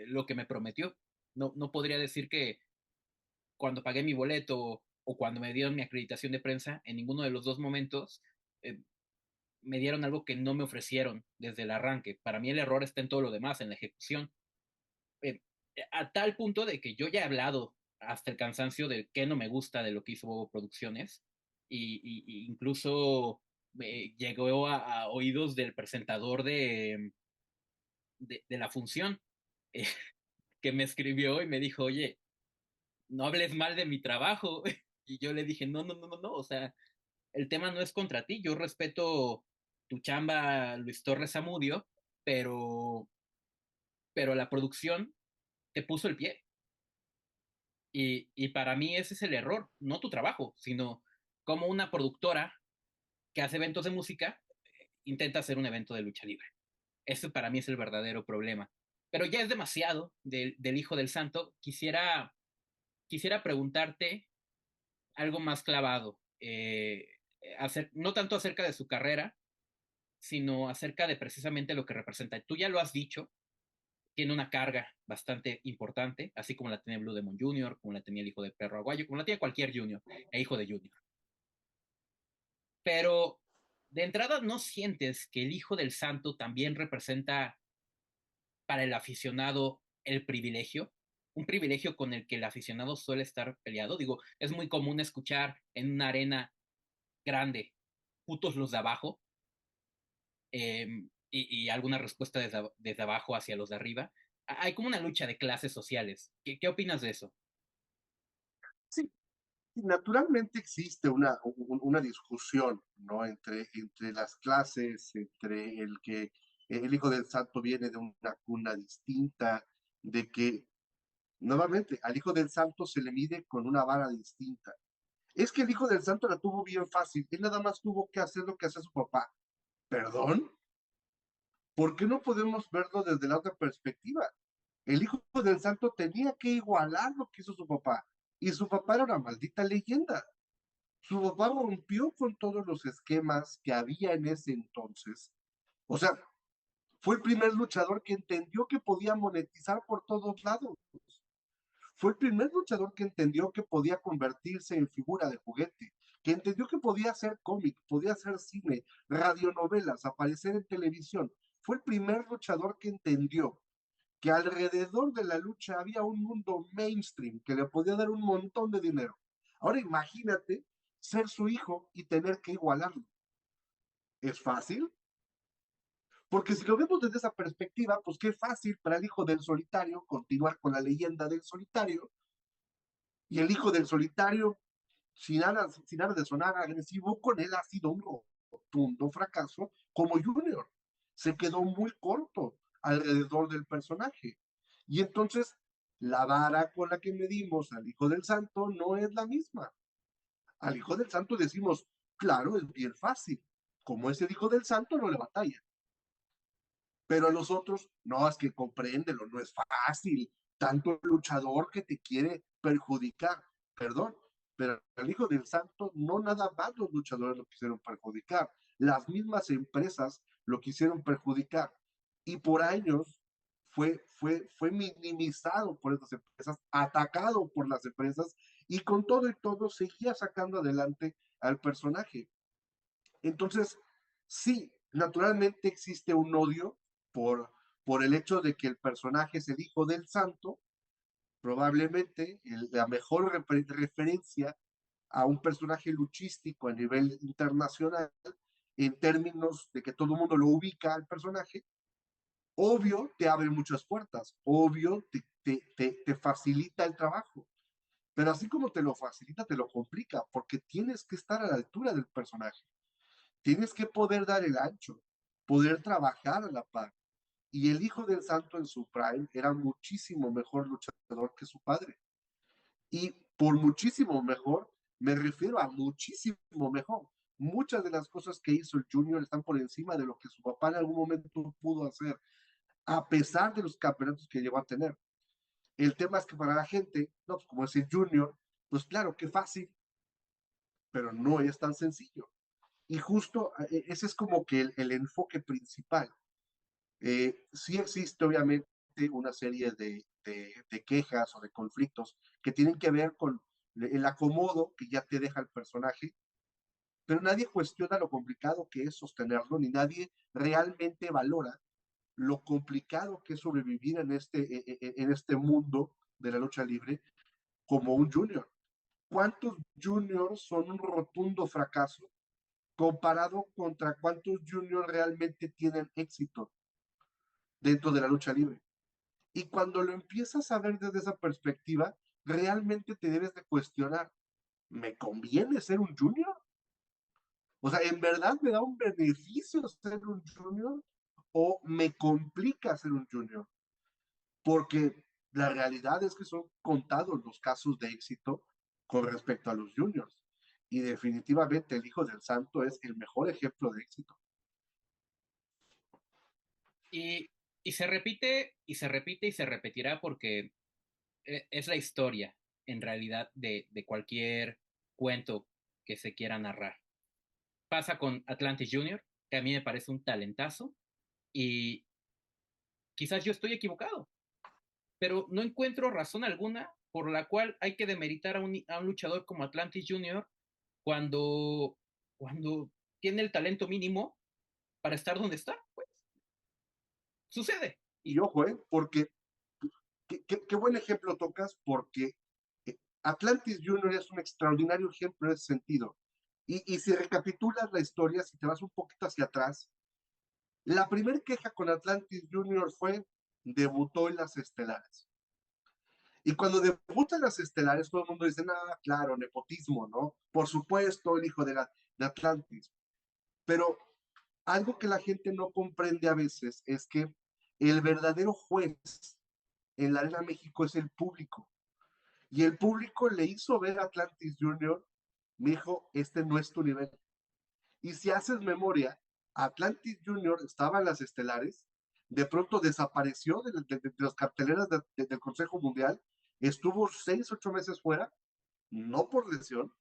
lo que me prometió. No podría decir que cuando pagué mi boleto o cuando me dieron mi acreditación de prensa, en ninguno de los dos momentos eh, me dieron algo que no me ofrecieron desde el arranque. Para mí el error está en todo lo demás, en la ejecución. Eh, a tal punto de que yo ya he hablado hasta el cansancio de qué no me gusta de lo que hizo Bobo Producciones y incluso llegó a oídos del presentador de la función eh, que me escribió y me dijo, oye, no hables mal de mi trabajo. Y yo le dije, no, o sea, el tema no es contra ti, yo respeto tu chamba, Luis Torres Zamudio, pero, pero la producción te puso el pie. Y para mí ese es el error, no tu trabajo, sino como una productora que hace eventos de música intenta hacer un evento de lucha libre. Ese para mí es el verdadero problema. Pero ya es demasiado del Hijo del Santo. Quisiera preguntarte algo más clavado, no tanto acerca de su carrera, sino acerca de precisamente lo que representa. Tú ya lo has dicho, tiene una carga bastante importante, así como la tiene Blue Demon Jr., como la tenía el hijo de Perro Aguayo, como la tiene cualquier Junior e hijo de Junior. Pero de entrada, ¿no sientes que el Hijo del Santo también representa para el aficionado el privilegio? Un privilegio con el que el aficionado suele estar peleado. Digo, es muy común escuchar en una arena grande, putos los de abajo, y alguna respuesta desde abajo hacia los de arriba. Hay como una lucha de clases sociales. ¿Qué opinas de eso? Sí, naturalmente existe una discusión, ¿no? Entre las clases, entre el que el hijo del santo viene de una cuna distinta, de que nuevamente al hijo del santo se le mide con una vara distinta. Es que el hijo del santo la tuvo bien fácil, él nada más tuvo que hacer lo que hace su papá. ¿Perdón? ¿Por qué no podemos verlo desde la otra perspectiva? El hijo del santo tenía que igualar lo que hizo su papá, y su papá era una maldita leyenda. Su papá rompió con todos los esquemas que había en ese entonces. O sea, fue el primer luchador que entendió que podía monetizar por todos lados. Fue el primer luchador que entendió que podía convertirse en figura de juguete, que entendió que podía hacer cómic, podía hacer cine, radionovelas, aparecer en televisión. Fue el primer luchador que entendió que alrededor de la lucha había un mundo mainstream que le podía dar un montón de dinero. Ahora imagínate ser su hijo y tener que igualarlo. ¿Es fácil? Porque si lo vemos desde esa perspectiva, pues qué fácil para el hijo del solitario continuar con la leyenda del solitario, y el hijo del solitario, sin nada de sonar agresivo, con él ha sido un rotundo fracaso como Junior. Se quedó muy corto alrededor del personaje. Y entonces la vara con la que medimos al hijo del santo no es la misma. Al hijo del santo decimos, claro, es bien fácil. Como es el hijo del santo, no le batalla. Pero a los otros, no, es que compréndelo, no es fácil. Tanto luchador que te quiere perjudicar. Perdón, pero al hijo del santo no nada más los luchadores lo quisieron perjudicar. Las mismas empresas lo quisieron perjudicar. Y por años fue minimizado por esas empresas, atacado por las empresas, y con todo y todo seguía sacando adelante al personaje. Entonces, sí, naturalmente existe un odio por el hecho de que el personaje es el hijo del santo. Probablemente la mejor referencia a un personaje luchístico a nivel internacional en términos de que todo el mundo lo ubica al personaje, obvio te abre muchas puertas, obvio te facilita el trabajo, pero así como te lo facilita, te lo complica, porque tienes que estar a la altura del personaje, tienes que poder dar el ancho, poder trabajar a la par. Y el hijo del santo en su prime era muchísimo mejor luchador que su padre. Y por muchísimo mejor, me refiero a muchísimo mejor. Muchas de las cosas que hizo el Junior están por encima de lo que su papá en algún momento pudo hacer, a pesar de los campeonatos que llegó a tener. El tema es que para la gente, no, pues como es el Junior, pues claro, qué fácil, pero no es tan sencillo. Y justo ese es como que el enfoque principal. Sí existe obviamente una serie de quejas o de conflictos que tienen que ver con el acomodo que ya te deja el personaje, pero nadie cuestiona lo complicado que es sostenerlo, ni nadie realmente valora lo complicado que es sobrevivir en este mundo de la lucha libre como un junior. ¿Cuántos juniors son un rotundo fracaso comparado contra cuántos juniors realmente tienen éxito dentro de la lucha libre? Y cuando lo empiezas a ver desde esa perspectiva, realmente te debes de cuestionar, ¿me conviene ser un junior? O sea, ¿en verdad me da un beneficio ser un junior o me complica ser un junior? Porque la realidad es que son contados los casos de éxito con respecto a los juniors. Y definitivamente el Hijo del Santo es el mejor ejemplo de éxito. Y, y se repite, y se repite, y se repetirá porque es la historia, en realidad, de cualquier cuento que se quiera narrar. Pasa con Atlantis Junior, que a mí me parece un talentazo, y quizás yo estoy equivocado, pero no encuentro razón alguna por la cual hay que demeritar a un luchador como Atlantis Junior cuando, cuando tiene el talento mínimo para estar donde está. Pues sucede. Y ojo, porque qué buen ejemplo tocas, porque Atlantis Junior es un extraordinario ejemplo en ese sentido. Y si recapitulas la historia, si te vas un poquito hacia atrás, la primera queja con Atlantis Junior fue, debutó en las estelares. Y cuando debuta en las estelares, todo el mundo dice, nada, claro, nepotismo, ¿no? Por supuesto, el hijo de Atlantis. Pero algo que la gente no comprende a veces es que el verdadero juez en la Arena México es el público. Y el público le hizo ver a Atlantis Junior, me dijo, este no es tu nivel. Y si haces memoria, Atlantis Junior estaba en las estelares, de pronto desapareció de las carteleras del Consejo Mundial, estuvo 6, 8 meses fuera, no por lesión,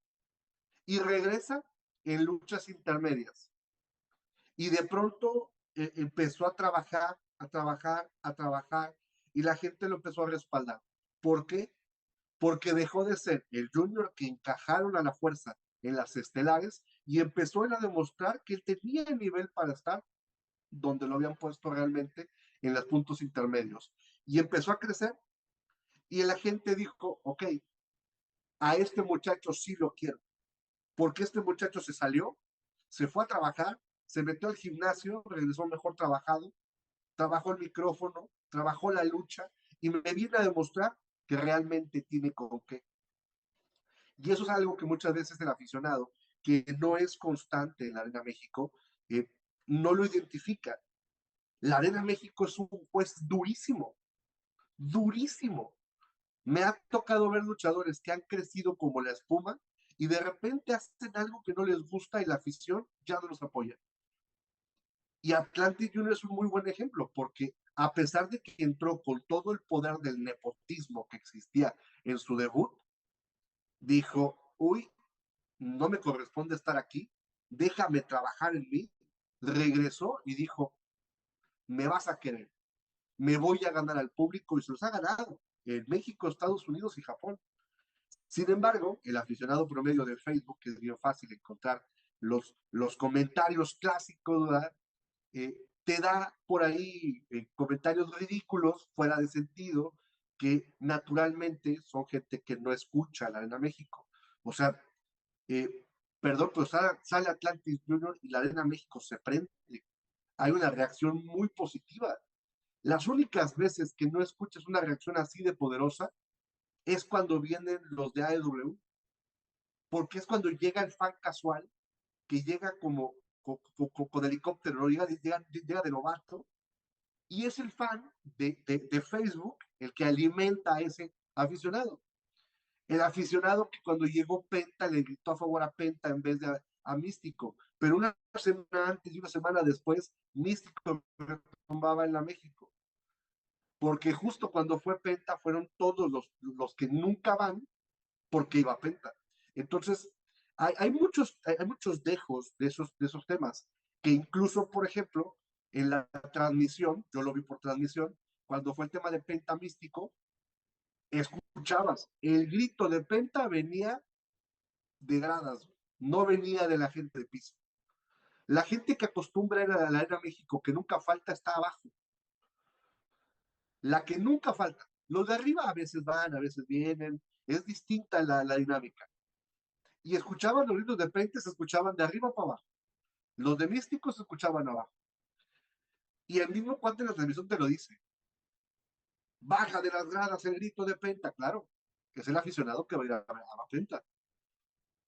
y regresa en luchas intermedias. Y de pronto empezó a trabajar, a trabajar, a trabajar, y la gente lo empezó a respaldar. ¿Por qué? Porque dejó de ser el junior que encajaron a la fuerza en las estelares y empezó a demostrar que él tenía el nivel para estar donde lo habían puesto realmente en los puntos intermedios. Y empezó a crecer y la gente dijo, ok, a este muchacho sí lo quiero, porque este muchacho se salió, se fue a trabajar, se metió al gimnasio, regresó mejor trabajado, trabajó el micrófono, trabajó la lucha y me viene a demostrar que realmente tiene con qué. Y eso es algo que muchas veces el aficionado, que no es constante en la Arena México, no lo identifica. La Arena México es un juez durísimo, durísimo. Me ha tocado ver luchadores que han crecido como la espuma y de repente hacen algo que no les gusta y la afición ya no los apoya. Y Atlantis Junior es un muy buen ejemplo porque a pesar de que entró con todo el poder del nepotismo que existía en su debut, dijo, uy, no me corresponde estar aquí, déjame trabajar en mí. Regresó y dijo, me vas a querer, me voy a ganar al público y se los ha ganado en México, Estados Unidos y Japón. Sin embargo, el aficionado promedio de Facebook, que es bien fácil encontrar los comentarios clásicos, te da por ahí comentarios ridículos, fuera de sentido, que naturalmente son gente que no escucha la Arena México. O sea, eh, perdón, pero sale Atlantis Junior y la Arena México se prende. Hay una reacción muy positiva. Las únicas veces que no escuchas una reacción así de poderosa es cuando vienen los de AEW, porque es cuando llega el fan casual, que llega como con helicóptero, llega de novato, y es el fan de Facebook el que alimenta a ese aficionado. El aficionado que cuando llegó Penta le gritó a favor a Penta en vez de a Místico, pero una semana antes y una semana después, Místico retumbaba en la México, porque justo cuando fue Penta fueron todos los que nunca van porque iba Penta. Entonces, hay muchos dejos de esos temas, que incluso, por ejemplo, en la transmisión, yo lo vi por transmisión, cuando fue el tema de Penta Místico, escuchabas, el grito de Penta venía de gradas, no venía de la gente de piso. La gente que acostumbra a ir a la Arena México, que nunca falta, está abajo. La que nunca falta. Los de arriba a veces van, a veces vienen, es distinta la dinámica. Y escuchaban los gritos de Penta, se escuchaban de arriba para abajo. Los de Místicos se escuchaban abajo. Y el mismo cuate en la transmisión te lo dice. Baja de las gradas el grito de Penta, claro, que es el aficionado que va a ir a Penta.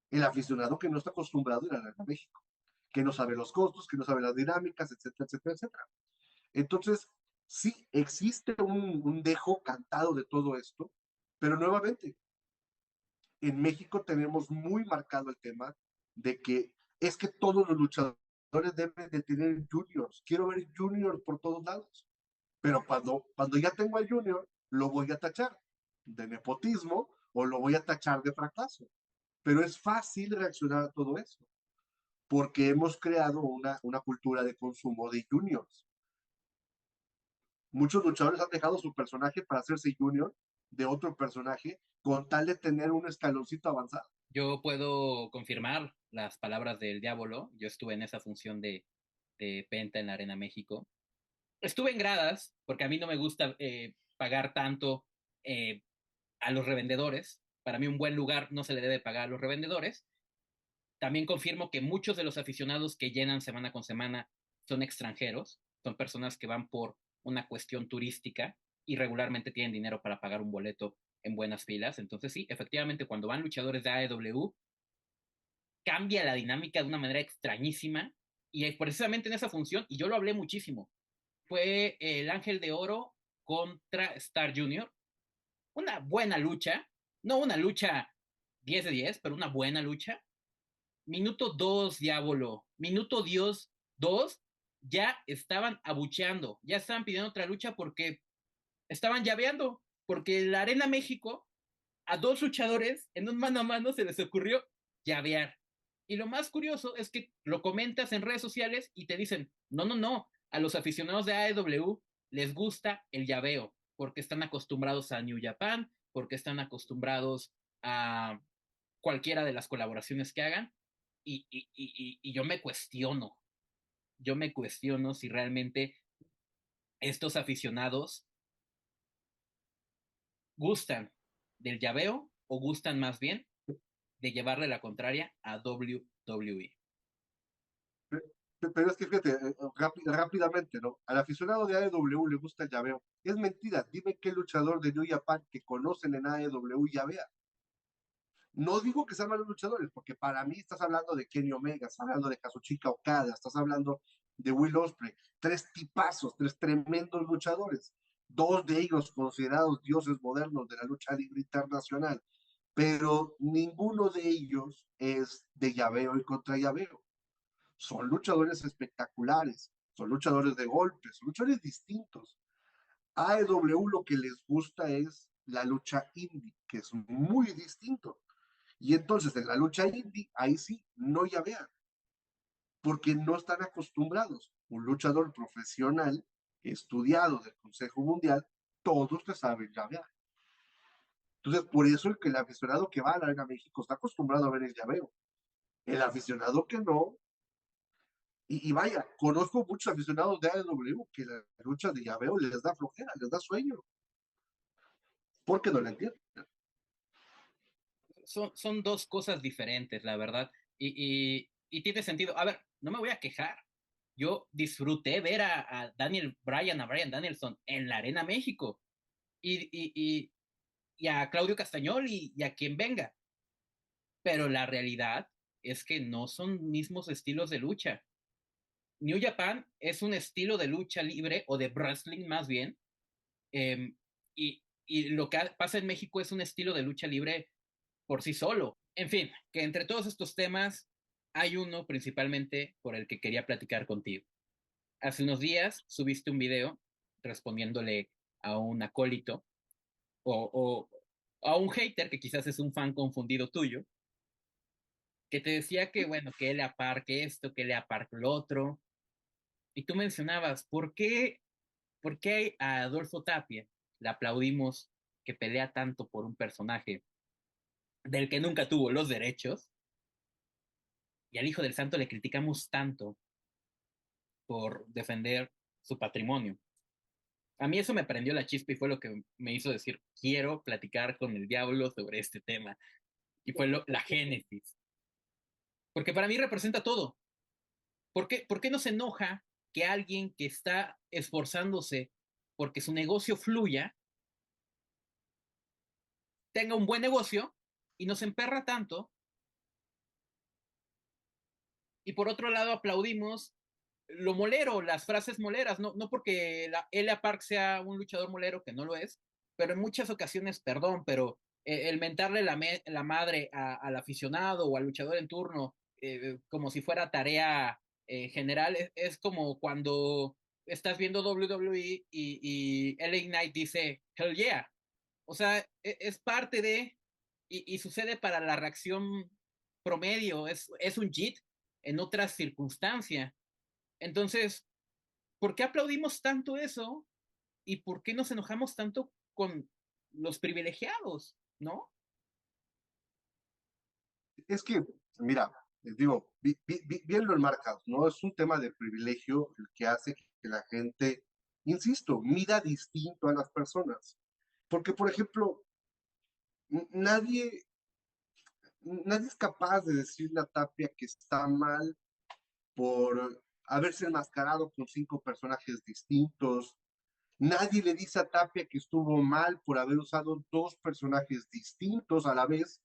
El aficionado que no está acostumbrado a ir a la Arena México, que no sabe los costos, que no sabe las dinámicas, etcétera, etcétera, etcétera. Entonces, sí, existe un dejo cantado de todo esto, pero nuevamente, en México tenemos muy marcado el tema de que es que todos los luchadores deben de tener juniors. Quiero ver juniors por todos lados. Pero cuando ya tengo al junior, lo voy a tachar de nepotismo o lo voy a tachar de fracaso. Pero es fácil reaccionar a todo eso, porque hemos creado una cultura de consumo de juniors. Muchos luchadores han dejado su personaje para hacerse junior de otro personaje con tal de tener un escaloncito avanzado. Yo puedo confirmar las palabras del Diablo. Yo estuve en esa función de Penta en la Arena México. Estuve en gradas, porque a mí no me gusta pagar tanto a los revendedores. Para mí un buen lugar no se le debe pagar a los revendedores. También confirmo que muchos de los aficionados que llenan semana con semana son extranjeros, son personas que van por una cuestión turística y regularmente tienen dinero para pagar un boleto en buenas filas. Entonces sí, efectivamente, cuando van luchadores de AEW, cambia la dinámica de una manera extrañísima y precisamente en esa función, y yo lo hablé muchísimo, fue el Ángel de Oro contra Star Junior. Una buena lucha, no una lucha 10 de 10, pero una buena lucha. Minuto 2, Diablo. Minuto Dios 2, ya estaban abucheando, ya estaban pidiendo otra lucha porque estaban llaveando, porque en la Arena México a dos luchadores en un mano a mano se les ocurrió llavear. Y lo más curioso es que lo comentas en redes sociales y te dicen, no, no, no, a los aficionados de AEW les gusta el llaveo, porque están acostumbrados a New Japan, porque están acostumbrados a cualquiera de las colaboraciones que hagan, y yo me cuestiono si realmente estos aficionados gustan del llaveo o gustan más bien de llevarle la contraria a WWE. Pero es que fíjate, rápidamente, ¿no? Al aficionado de AEW le gusta el llaveo. Es mentira. Dime qué luchador de New Japan que conocen en AEW llavea. No digo que sean malos luchadores, porque para mí estás hablando de Kenny Omega, estás hablando de Kazuchika Okada, estás hablando de Will Ospreay. Tres tipazos, tres tremendos luchadores. Dos de ellos considerados dioses modernos de la lucha libre internacional. Pero ninguno de ellos es de llaveo y contra llaveo. Son luchadores espectaculares, son luchadores de golpes, son luchadores distintos. AEW lo que les gusta es la lucha indie, que es muy distinto. Y entonces en la lucha indie, ahí sí, no llavean, porque no están acostumbrados. Un luchador profesional, estudiado del Consejo Mundial, todos te saben llavear. Entonces, por eso el aficionado que va a la Arena México está acostumbrado a ver el llaveo. El aficionado que no, y vaya, conozco muchos aficionados de AEW que la lucha de llaveo les da flojera, les da sueño, porque no la entienden. son dos cosas diferentes, la verdad. Y tiene sentido. A ver, no me voy a quejar. Yo disfruté ver a Bryan Danielson en la Arena México y, y, y, y a Claudio Castañol y a quien venga. Pero la realidad es que no son mismos estilos de lucha. New Japan es un estilo de lucha libre o de wrestling más bien, y lo que pasa en México es un estilo de lucha libre por sí solo. En fin, que entre todos estos temas hay uno principalmente por el que quería platicar contigo. Hace unos días subiste un video respondiéndole a un acólito o a un hater que quizás es un fan confundido tuyo, que te decía que, bueno, que le aparque esto, que le aparque lo otro. Y tú mencionabas, por qué a Adolfo Tapia le aplaudimos que pelea tanto por un personaje del que nunca tuvo los derechos y al Hijo del Santo le criticamos tanto por defender su patrimonio? A mí eso me prendió la chispa y fue lo que me hizo decir, quiero platicar con el diablo sobre este tema. Y fue la génesis. Porque para mí representa todo. ¿Por qué no se enoja que alguien que está esforzándose porque su negocio fluya, tenga un buen negocio y nos emperra tanto? Y por otro lado aplaudimos lo molero, las frases moleras, no porque Elia Park sea un luchador molero, que no lo es, pero en muchas ocasiones, perdón, pero el mentarle la madre al aficionado o al luchador en turno, como si fuera tarea general, es como cuando estás viendo WWE y LA Knight dice, hell yeah. O sea, es parte de, y sucede para la reacción promedio, es un JIT en otras circunstancias. Entonces, ¿por qué aplaudimos tanto eso? ¿Y por qué nos enojamos tanto con los privilegiados? ¿No? Es que, mira, les digo, bien lo enmarcas, ¿no? Es un tema de privilegio el que hace que la gente, insisto, mira distinto a las personas. Porque, por ejemplo, nadie, nadie es capaz de decirle a Tapia que está mal por haberse enmascarado con 5 personajes distintos. Nadie le dice a Tapia que estuvo mal por haber usado 2 personajes distintos a la vez,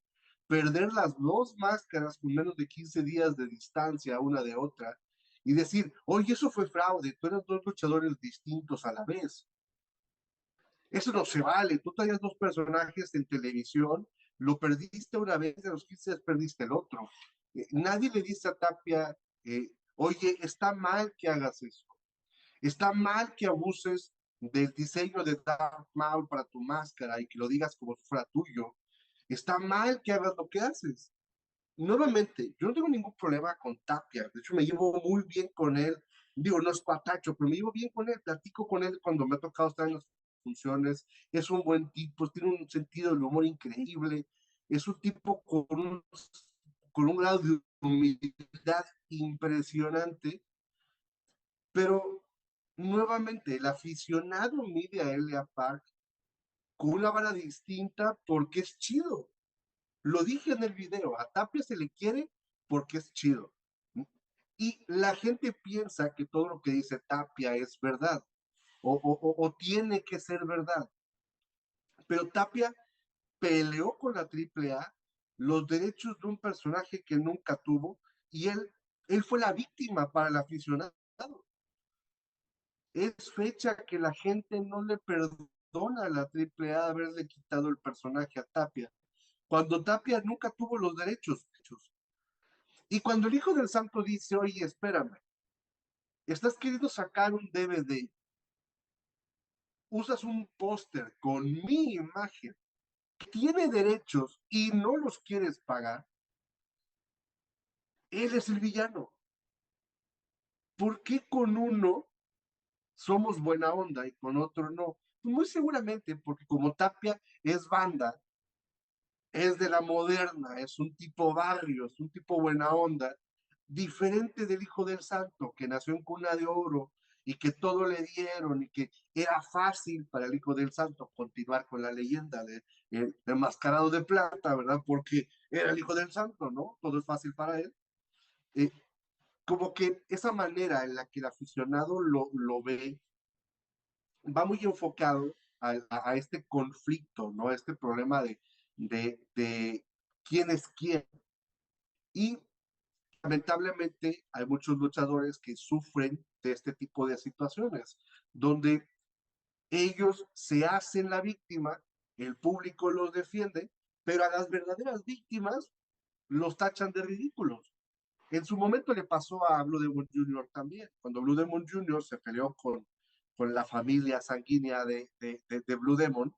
perder las 2 máscaras con menos de 15 días de distancia una de otra y decir, oye, eso fue fraude, tú eres 2 luchadores distintos a la vez. Eso no se vale, tú traías 2 personajes en televisión, lo perdiste una vez, a los 15 días perdiste el otro. Nadie le dice a Tapia, oye, está mal que hagas eso. Está mal que abuses del diseño de Darth Maul para tu máscara y que lo digas como si fuera tuyo. Está mal que hagas lo que haces. Nuevamente, yo no tengo ningún problema con Tapia. De hecho, me llevo muy bien con él. Digo, no es patacho, pero me llevo bien con él. Platico con él cuando me ha tocado estar en las funciones. Es un buen tipo, tiene un sentido del humor increíble. Es un tipo con un grado de humildad impresionante, pero nuevamente el aficionado mide a Elia Park con una vara distinta porque es chido. Lo dije en el video, a Tapia se le quiere porque es chido. Y la gente piensa que todo lo que dice Tapia es verdad o tiene que ser verdad. Pero Tapia peleó con la AAA los derechos de un personaje que nunca tuvo y él fue la víctima para el aficionado. Es fecha que la gente no le perdona a la AAA haberle quitado el personaje a Tapia, cuando Tapia nunca tuvo los derechos. Y cuando el Hijo del Santo dice, oye, espérame, estás queriendo sacar un DVD, usas un póster con mi imagen, que tiene derechos y no los quieres pagar, él es el villano. ¿Por qué con uno somos buena onda y con otro no? Pues muy seguramente porque como Tapia es banda, es de la moderna, es un tipo barrio, es un tipo buena onda, diferente del Hijo del Santo, que nació en cuna de oro y que todo le dieron y que era fácil para el Hijo del Santo continuar con la leyenda de el enmascarado de plata, ¿verdad? Porque era el Hijo del Santo, ¿no? Todo es fácil para él. Eh, Como que esa manera en la que el aficionado lo ve va muy enfocado a este conflicto, ¿no? A este problema de quién es quién. Y lamentablemente hay muchos luchadores que sufren de este tipo de situaciones, donde ellos se hacen la víctima, el público los defiende, pero a las verdaderas víctimas los tachan de ridículos. En su momento le pasó a Blue Demon Jr. también, cuando Blue Demon Jr. se peleó con la familia sanguínea de Blue Demon,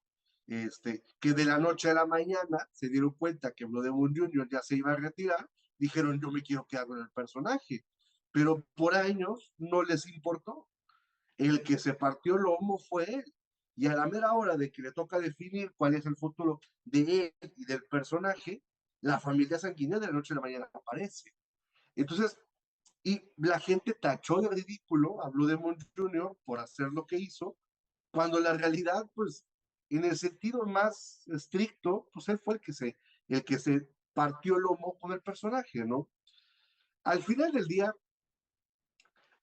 que de la noche a la mañana se dieron cuenta que Blue Demon Jr. ya se iba a retirar, dijeron yo me quiero quedar con el personaje, pero por años no les importó. El que se partió el lomo fue él. Y a la mera hora de que le toca definir cuál es el futuro de él y del personaje, la familia sanguínea de la noche a la mañana aparece. Entonces, y la gente tachó de ridículo a Blue Demon Jr. por hacer lo que hizo, cuando la realidad, pues, en el sentido más estricto, pues él fue el que se partió el lomo con el personaje, ¿no? Al final del día,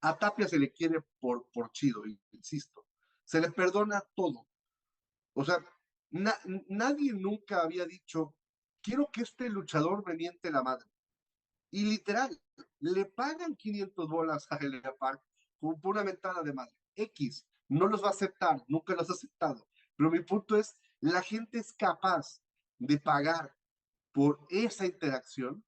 a Tapia se le quiere por chido, insisto. Se le perdona todo. O sea, na nadie nunca había dicho, quiero que este luchador me miente la madre. Y literal, le pagan $500 a Elia Park por una mentada de madre. X, no los va a aceptar, nunca los ha aceptado. Pero mi punto es, la gente es capaz de pagar por esa interacción,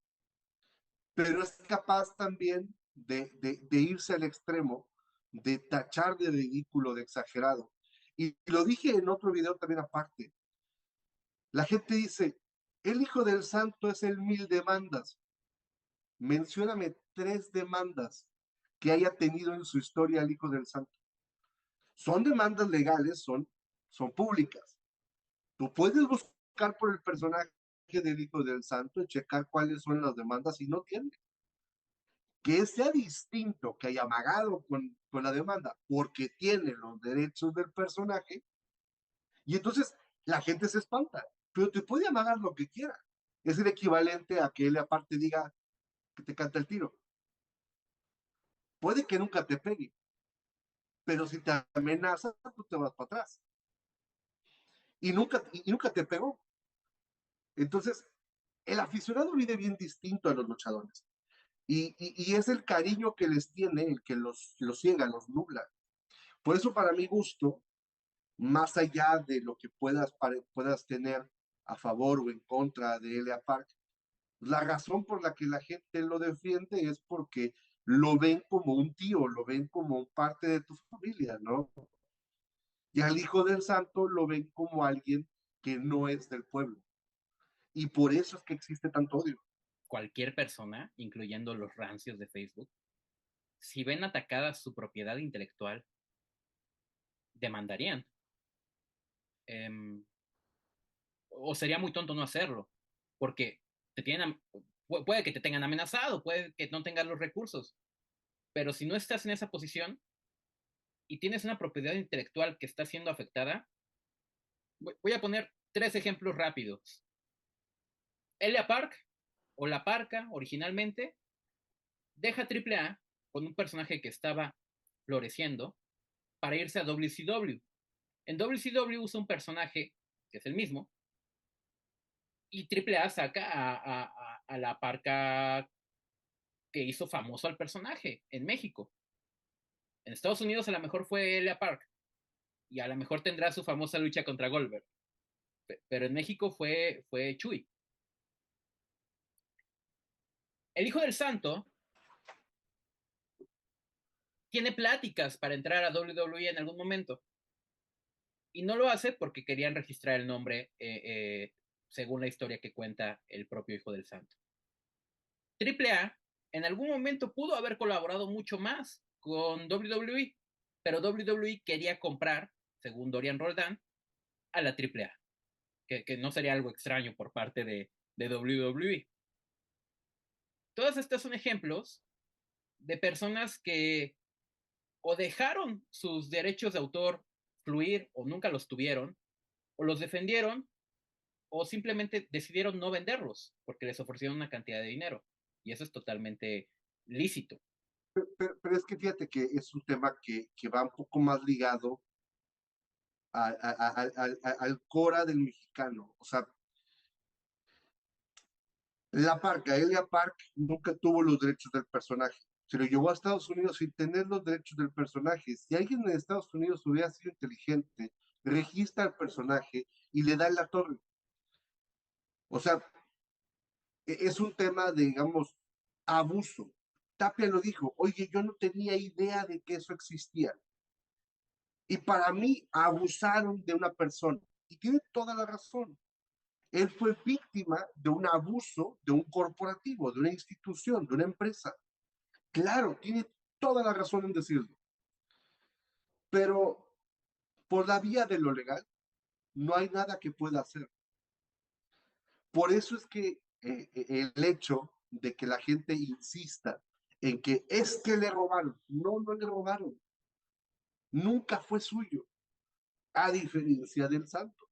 pero es capaz también de irse al extremo, de tachar de ridículo, de exagerado. Y lo dije en otro video también aparte. La gente dice, el Hijo del Santo es el 1000 demandas. Mencióname 3 demandas que haya tenido en su historia el Hijo del Santo. Son demandas legales, son públicas. Tú puedes buscar por el personaje del Hijo del Santo y checar cuáles son las demandas y no tiene. Que sea distinto, que haya amagado con la demanda porque tiene los derechos del personaje y entonces la gente se espanta, pero te puede amagar lo que quiera. Es el equivalente a que él aparte diga que te canta el tiro. Puede que nunca te pegue, pero si te amenaza, tú te vas para atrás. Y nunca te pegó. Entonces, el aficionado vive bien distinto a los luchadores. Y es el cariño que les tiene el que los ciega, los nubla. Por eso, para mi gusto, más allá de lo que puedas tener a favor o en contra de Elia Park, la razón por la que la gente lo defiende es porque lo ven como un tío, lo ven como parte de tu familia, ¿no? Y al Hijo del Santo lo ven como alguien que no es del pueblo. Y por eso es que existe tanto odio. Cualquier persona, incluyendo los rancios de Facebook, si ven atacada su propiedad intelectual, demandarían. O sería muy tonto no hacerlo, porque puede que te tengan amenazado, puede que no tengas los recursos, pero si no estás en esa posición y tienes una propiedad intelectual que está siendo afectada, voy a poner 3 ejemplos rápidos. Elia Park, o La Parca originalmente, deja AAA con un personaje que estaba floreciendo para irse a WCW. En WCW usa un personaje que es el mismo, y AAA saca a La Parca que hizo famoso al personaje en México. En Estados Unidos a lo mejor fue Elia Park, y a lo mejor tendrá su famosa lucha contra Goldberg, pero en México fue Chuy. El Hijo del Santo tiene pláticas para entrar a WWE en algún momento, y no lo hace porque querían registrar el nombre según la historia que cuenta el propio Hijo del Santo. AAA en algún momento pudo haber colaborado mucho más con WWE, pero WWE quería comprar, según Dorian Roldan, a la AAA, que no sería algo extraño por parte de WWE. Todas estas son ejemplos de personas que o dejaron sus derechos de autor fluir o nunca los tuvieron, o los defendieron, o simplemente decidieron no venderlos porque les ofrecieron una cantidad de dinero. Y eso es totalmente lícito. Pero es que fíjate que es un tema que va un poco más ligado al Cora del mexicano. O sea, Gaelia Park nunca tuvo los derechos del personaje. Se lo llevó a Estados Unidos sin tener los derechos del personaje. Si alguien en Estados Unidos hubiera sido inteligente, registra al personaje y le da la torre. O sea, es un tema de, digamos, abuso. Tapia lo dijo, oye, yo no tenía idea de que eso existía. Y para mí abusaron de una persona. Y tiene toda la razón. Él fue víctima de un abuso de un corporativo, de una institución, de una empresa. Claro, tiene toda la razón en decirlo. Pero por la vía de lo legal, no hay nada que pueda hacer. Por eso es que el hecho de que la gente insista en que es que le robaron, no, no le robaron. Nunca fue suyo, a diferencia del santo.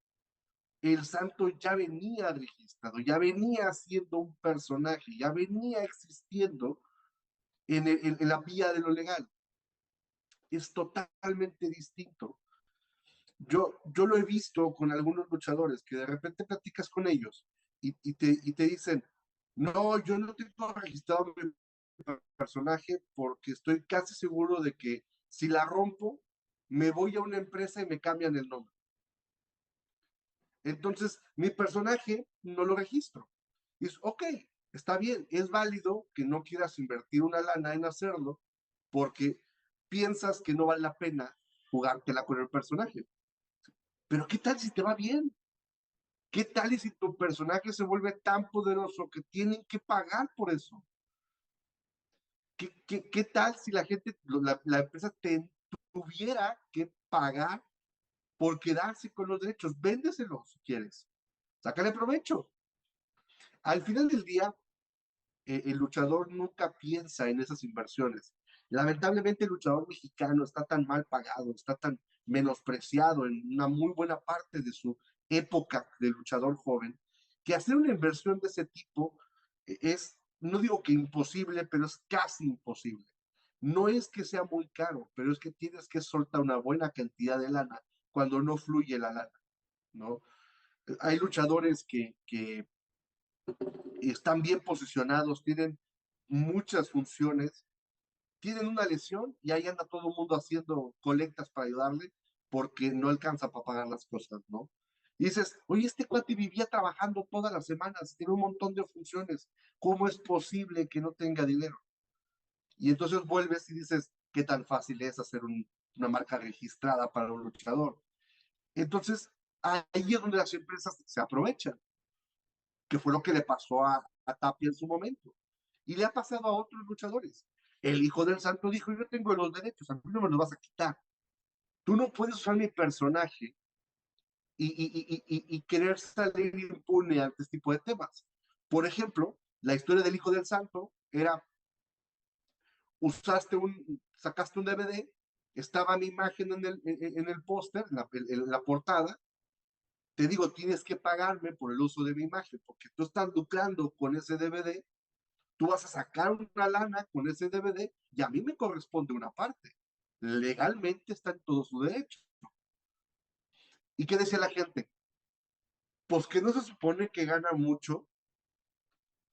El santo ya venía registrado, ya venía siendo un personaje, ya venía existiendo en la vía de lo legal. Es totalmente distinto. Yo lo he visto con algunos luchadores que de repente platicas con ellos y te dicen, no, yo no tengo registrado mi personaje porque estoy casi seguro de que si la rompo, me voy a una empresa y me cambian el nombre. Entonces, mi personaje no lo registro. Y es, ok, está bien, es válido que no quieras invertir una lana en hacerlo porque piensas que no vale la pena jugártela con el personaje. Pero ¿qué tal si te va bien? ¿Qué tal y si tu personaje se vuelve tan poderoso que tienen que pagar por eso? ¿Qué tal si la gente, la empresa tuviera que pagar por quedarse con los derechos? Véndeselos si quieres. Sácale provecho. Al final del día, el luchador nunca piensa en esas inversiones. Lamentablemente el luchador mexicano está tan mal pagado, está tan menospreciado en una muy buena parte de su época de luchador joven, que hacer una inversión de ese tipo es, no digo que imposible, pero es casi imposible. No es que sea muy caro, pero es que tienes que soltar una buena cantidad de lana cuando no fluye la lana, ¿no? Hay luchadores que están bien posicionados, tienen muchas funciones, tienen una lesión y ahí anda todo el mundo haciendo colectas para ayudarle porque no alcanza para pagar las cosas, ¿no? Y dices, oye, este cuate vivía trabajando todas las semanas, tiene un montón de funciones, ¿cómo es posible que no tenga dinero? Y entonces vuelves y dices, ¿qué tan fácil es hacer una marca registrada para un luchador? Entonces, ahí es donde las empresas se aprovechan, que fue lo que le pasó a Tapia en su momento. Y le ha pasado a otros luchadores. El hijo del santo dijo, yo tengo los derechos, a mí no me los vas a quitar. Tú no puedes usar mi personaje y querer salir impune ante este tipo de temas. Por ejemplo, la historia del hijo del santo era, sacaste un DVD, estaba mi imagen en el póster, en la portada, te digo, tienes que pagarme por el uso de mi imagen, porque tú estás lucrando con ese DVD, tú vas a sacar una lana con ese DVD y a mí me corresponde una parte. Legalmente está en todo su derecho. ¿Y qué decía la gente? Pues que no se supone que gana mucho.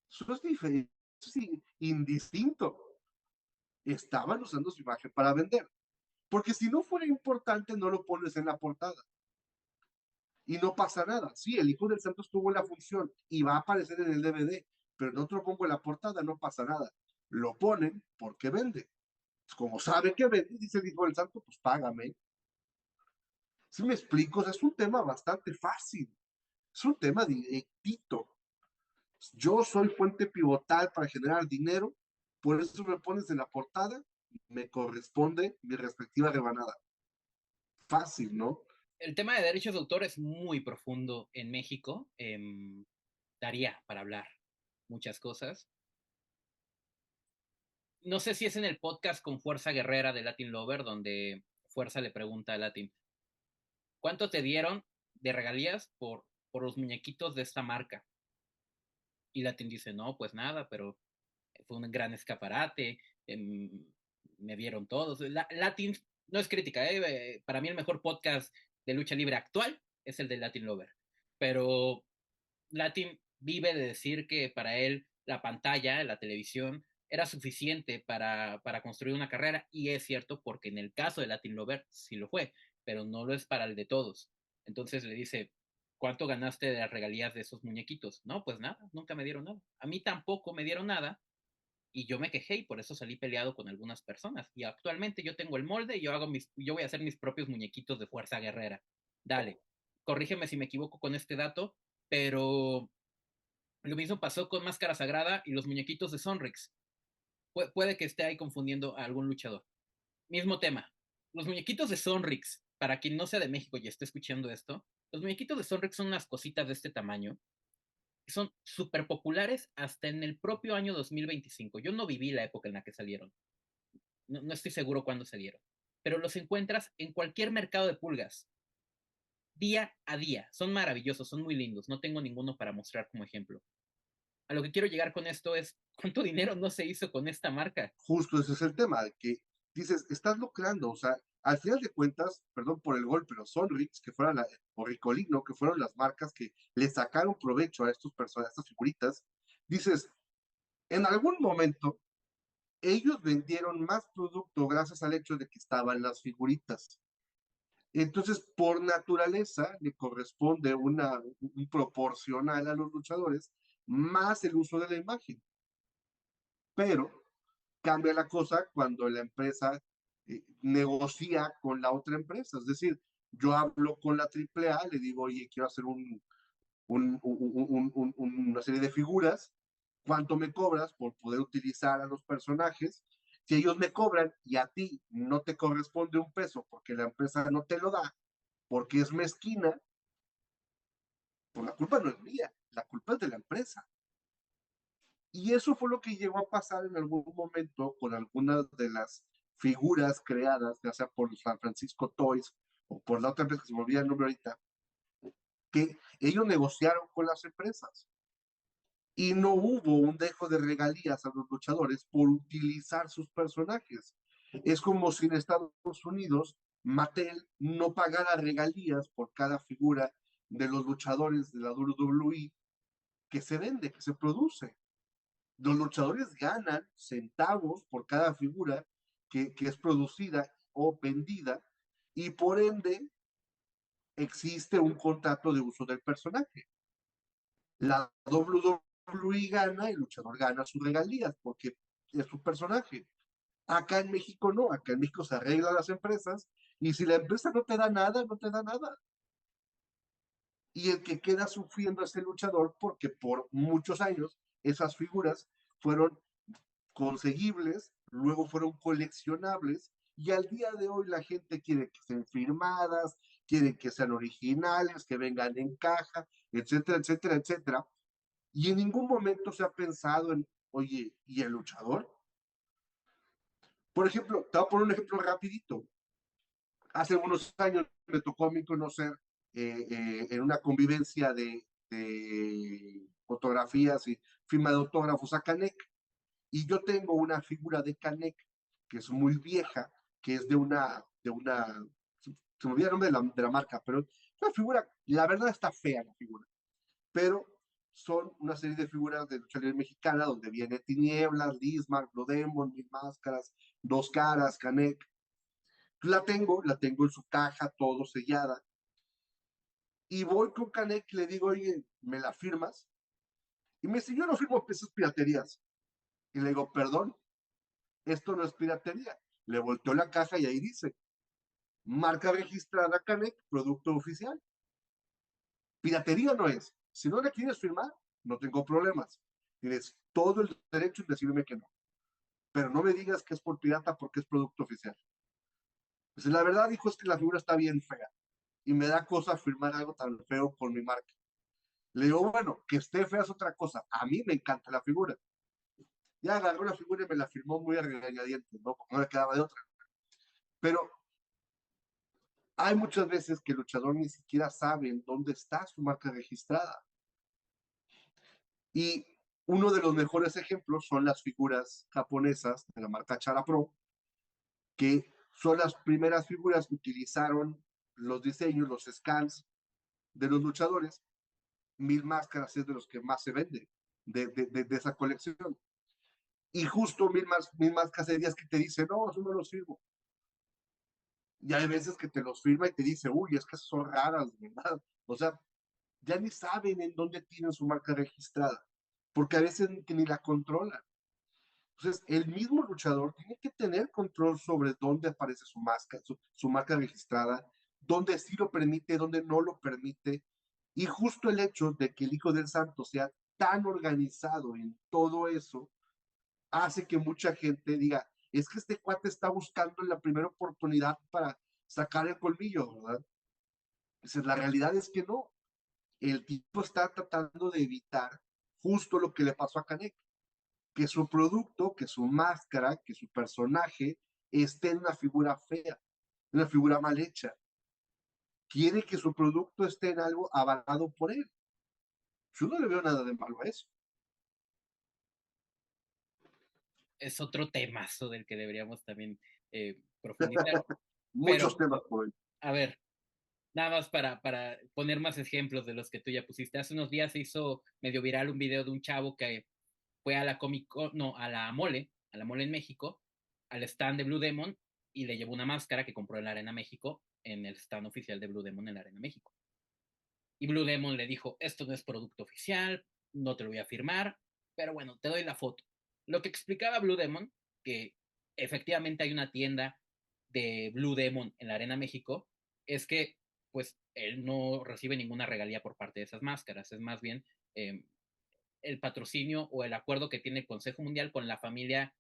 Eso es diferente, eso es indistinto. Estaban usando su imagen para vender. Porque si no fuera importante, no lo pones en la portada. Y no pasa nada. Sí, el hijo del Santos tuvo la función y va a aparecer en el DVD, pero no te lo pongo en la portada, no pasa nada. Lo ponen porque vende. Pues como sabe que vende, dice el hijo del santo, pues págame. ¿Sí me explico? O sea, es un tema bastante fácil. Es un tema directito. Yo soy fuente pivotal para generar dinero, por eso me pones en la portada, me corresponde mi respectiva rebanada. Fácil, ¿no? El tema de derechos de autor es muy profundo en México. Daría para hablar muchas cosas. no sé si es en el podcast con Fuerza Guerrera de Latin Lover, donde Fuerza le pregunta a Latin, ¿cuánto te dieron de regalías por los muñequitos de esta marca? Y Latin dice, no, pues nada, pero fue un gran escaparate, me vieron todos. Latin, no es crítica, para mí el mejor podcast de lucha libre actual es el de Latin Lover, pero Latin vive de decir que para él la pantalla, la televisión, era suficiente para construir una carrera, y es cierto porque en el caso de Latin Lover sí lo fue, pero no lo es para el de todos. Entonces le dice, ¿cuánto ganaste de las regalías de esos muñequitos? No, pues nada, nunca me dieron nada. A mí tampoco me dieron nada, y yo me quejé y por eso salí peleado con algunas personas. Y actualmente yo tengo el molde y yo voy a hacer mis propios muñequitos de Fuerza Guerrera. Dale, corrígeme si me equivoco con este dato, pero lo mismo pasó con Máscara Sagrada y los muñequitos de Sonrix. Puede que esté ahí confundiendo a algún luchador. Mismo tema. Los muñequitos de Sonrix, para quien no sea de México y esté escuchando esto, los muñequitos de Sonrix son unas cositas de este tamaño. Son súper populares hasta en el propio año 2025. Yo no viví la época en la que salieron. No estoy seguro cuándo salieron. Pero los encuentras en cualquier mercado de pulgas. Día a día. Son maravillosos, son muy lindos. No tengo ninguno para mostrar como ejemplo. A lo que quiero llegar con esto es, ¿cuánto dinero no se hizo con esta marca? Justo ese es el tema, de que dices, estás lucrando, o sea, al final de cuentas, perdón por el gol, pero Sonrix, que fueron o Ricolino, que fueron las marcas que le sacaron provecho a estos personajes, a estas figuritas, dices, en algún momento ellos vendieron más producto gracias al hecho de que estaban las figuritas. Entonces, por naturaleza, le corresponde un proporcional a los luchadores más el uso de la imagen. Pero cambia la cosa cuando la empresa negocia con la otra empresa. Es decir, yo hablo con la AAA, le digo, oye, quiero hacer una serie de figuras, ¿cuánto me cobras por poder utilizar a los personajes? Si ellos me cobran y a ti no te corresponde un peso porque la empresa no te lo da, porque es mezquina, pues la culpa no es mía, la culpa es de la empresa. Y eso fue lo que llegó a pasar en algún momento con algunas de las figuras creadas, ya sea por San Francisco Toys o por la otra empresa que se me olvida el nombre ahorita, que ellos negociaron con las empresas y no hubo un dejo de regalías a los luchadores por utilizar sus personajes. Es como si en Estados Unidos Mattel no pagara regalías por cada figura de los luchadores de la WWE que se vende, que se produce. Los luchadores ganan centavos por cada figura que es producida o vendida, y por ende existe un contrato de uso del personaje. La WWE gana, el luchador gana sus regalías porque es su personaje. Acá en México no, acá en México se arreglan las empresas y si la empresa no te da nada, no te da nada. Y el que queda sufriendo es el luchador porque por muchos años esas figuras fueron conseguibles, luego fueron coleccionables y al día de hoy la gente quiere que estén firmadas, quiere que sean originales, que vengan en caja, etcétera, etcétera, etcétera. Y en ningún momento se ha pensado en, oye, ¿y el luchador? Por ejemplo, te voy a poner un ejemplo rapidito. Hace unos años me tocó a mí conocer en una convivencia de fotografías y firma de autógrafos a Canek. Y yo tengo una figura de Canek que es muy vieja, que es se me olvidó el nombre de la marca, pero la figura, la verdad está fea la figura, pero son una serie de figuras de lucha libre mexicana donde viene Tinieblas, Lismar, Blue Demon, Mil Máscaras, Dos Caras, Canek. La tengo en su caja, todo sellada. Y voy con Canek y le digo, oye, ¿me la firmas? Y me dice, yo no firmo esas piraterías. Y le digo, perdón, esto no es piratería. Le volteó la caja y ahí dice, marca registrada Canek, producto oficial. Piratería no es. Si no le quieres firmar, no tengo problemas. Tienes todo el derecho en decirme que no. Pero no me digas que es por pirata porque es producto oficial. Pues la verdad, dijo, es que la figura está bien fea. Y me da cosa firmar algo tan feo con mi marca. Le digo, bueno, que esté fea es otra cosa. A mí me encanta la figura. Ya agarró la figura y me la firmó muy a regañadientes, ¿no? Porque no le quedaba de otra. Pero hay muchas veces que el luchador ni siquiera sabe en dónde está su marca registrada. Y uno de los mejores ejemplos son las figuras japonesas de la marca Chara Pro, que son las primeras figuras que utilizaron los diseños, los scans de los luchadores. 1000 máscaras es de los que más se vende de esa colección. Y justo mil máscaras hay días que te dicen, no, eso no los firmo. Y hay veces que te los firma y te dice, uy, es que son raras, ¿verdad? O sea, ya ni saben en dónde tienen su marca registrada, porque a veces ni la controlan. Entonces, el mismo luchador tiene que tener control sobre dónde aparece su máscara, su marca registrada, dónde sí lo permite, dónde no lo permite. Y justo el hecho de que el Hijo del Santo sea tan organizado en todo eso, hace que mucha gente diga, es que este cuate está buscando la primera oportunidad para sacar el colmillo, ¿verdad? Entonces, la realidad es que no. El tipo está tratando de evitar justo lo que le pasó a Canek, que su producto, que su máscara, que su personaje esté en una figura fea, una figura mal hecha. Quiere que su producto esté en algo avalado por él. Yo no le veo nada de malo a eso. Es otro temazo del que deberíamos también profundizar. Muchos Pero, temas por ahí. a ver, nada más para poner más ejemplos de los que tú ya pusiste. Hace unos días se hizo medio viral un video de un chavo que fue a la Comic Con, no, a la Mole en México, al stand de Blue Demon, y le llevó una máscara que compró en la Arena México, en el stand oficial de Blue Demon en la Arena México. Y Blue Demon le dijo, esto no es producto oficial, no te lo voy a firmar, pero bueno, te doy la foto. Lo que explicaba Blue Demon, que efectivamente hay una tienda de Blue Demon en la Arena México, es que pues él no recibe ninguna regalía por parte de esas máscaras, es más bien el patrocinio o el acuerdo que tiene el Consejo Mundial con la familia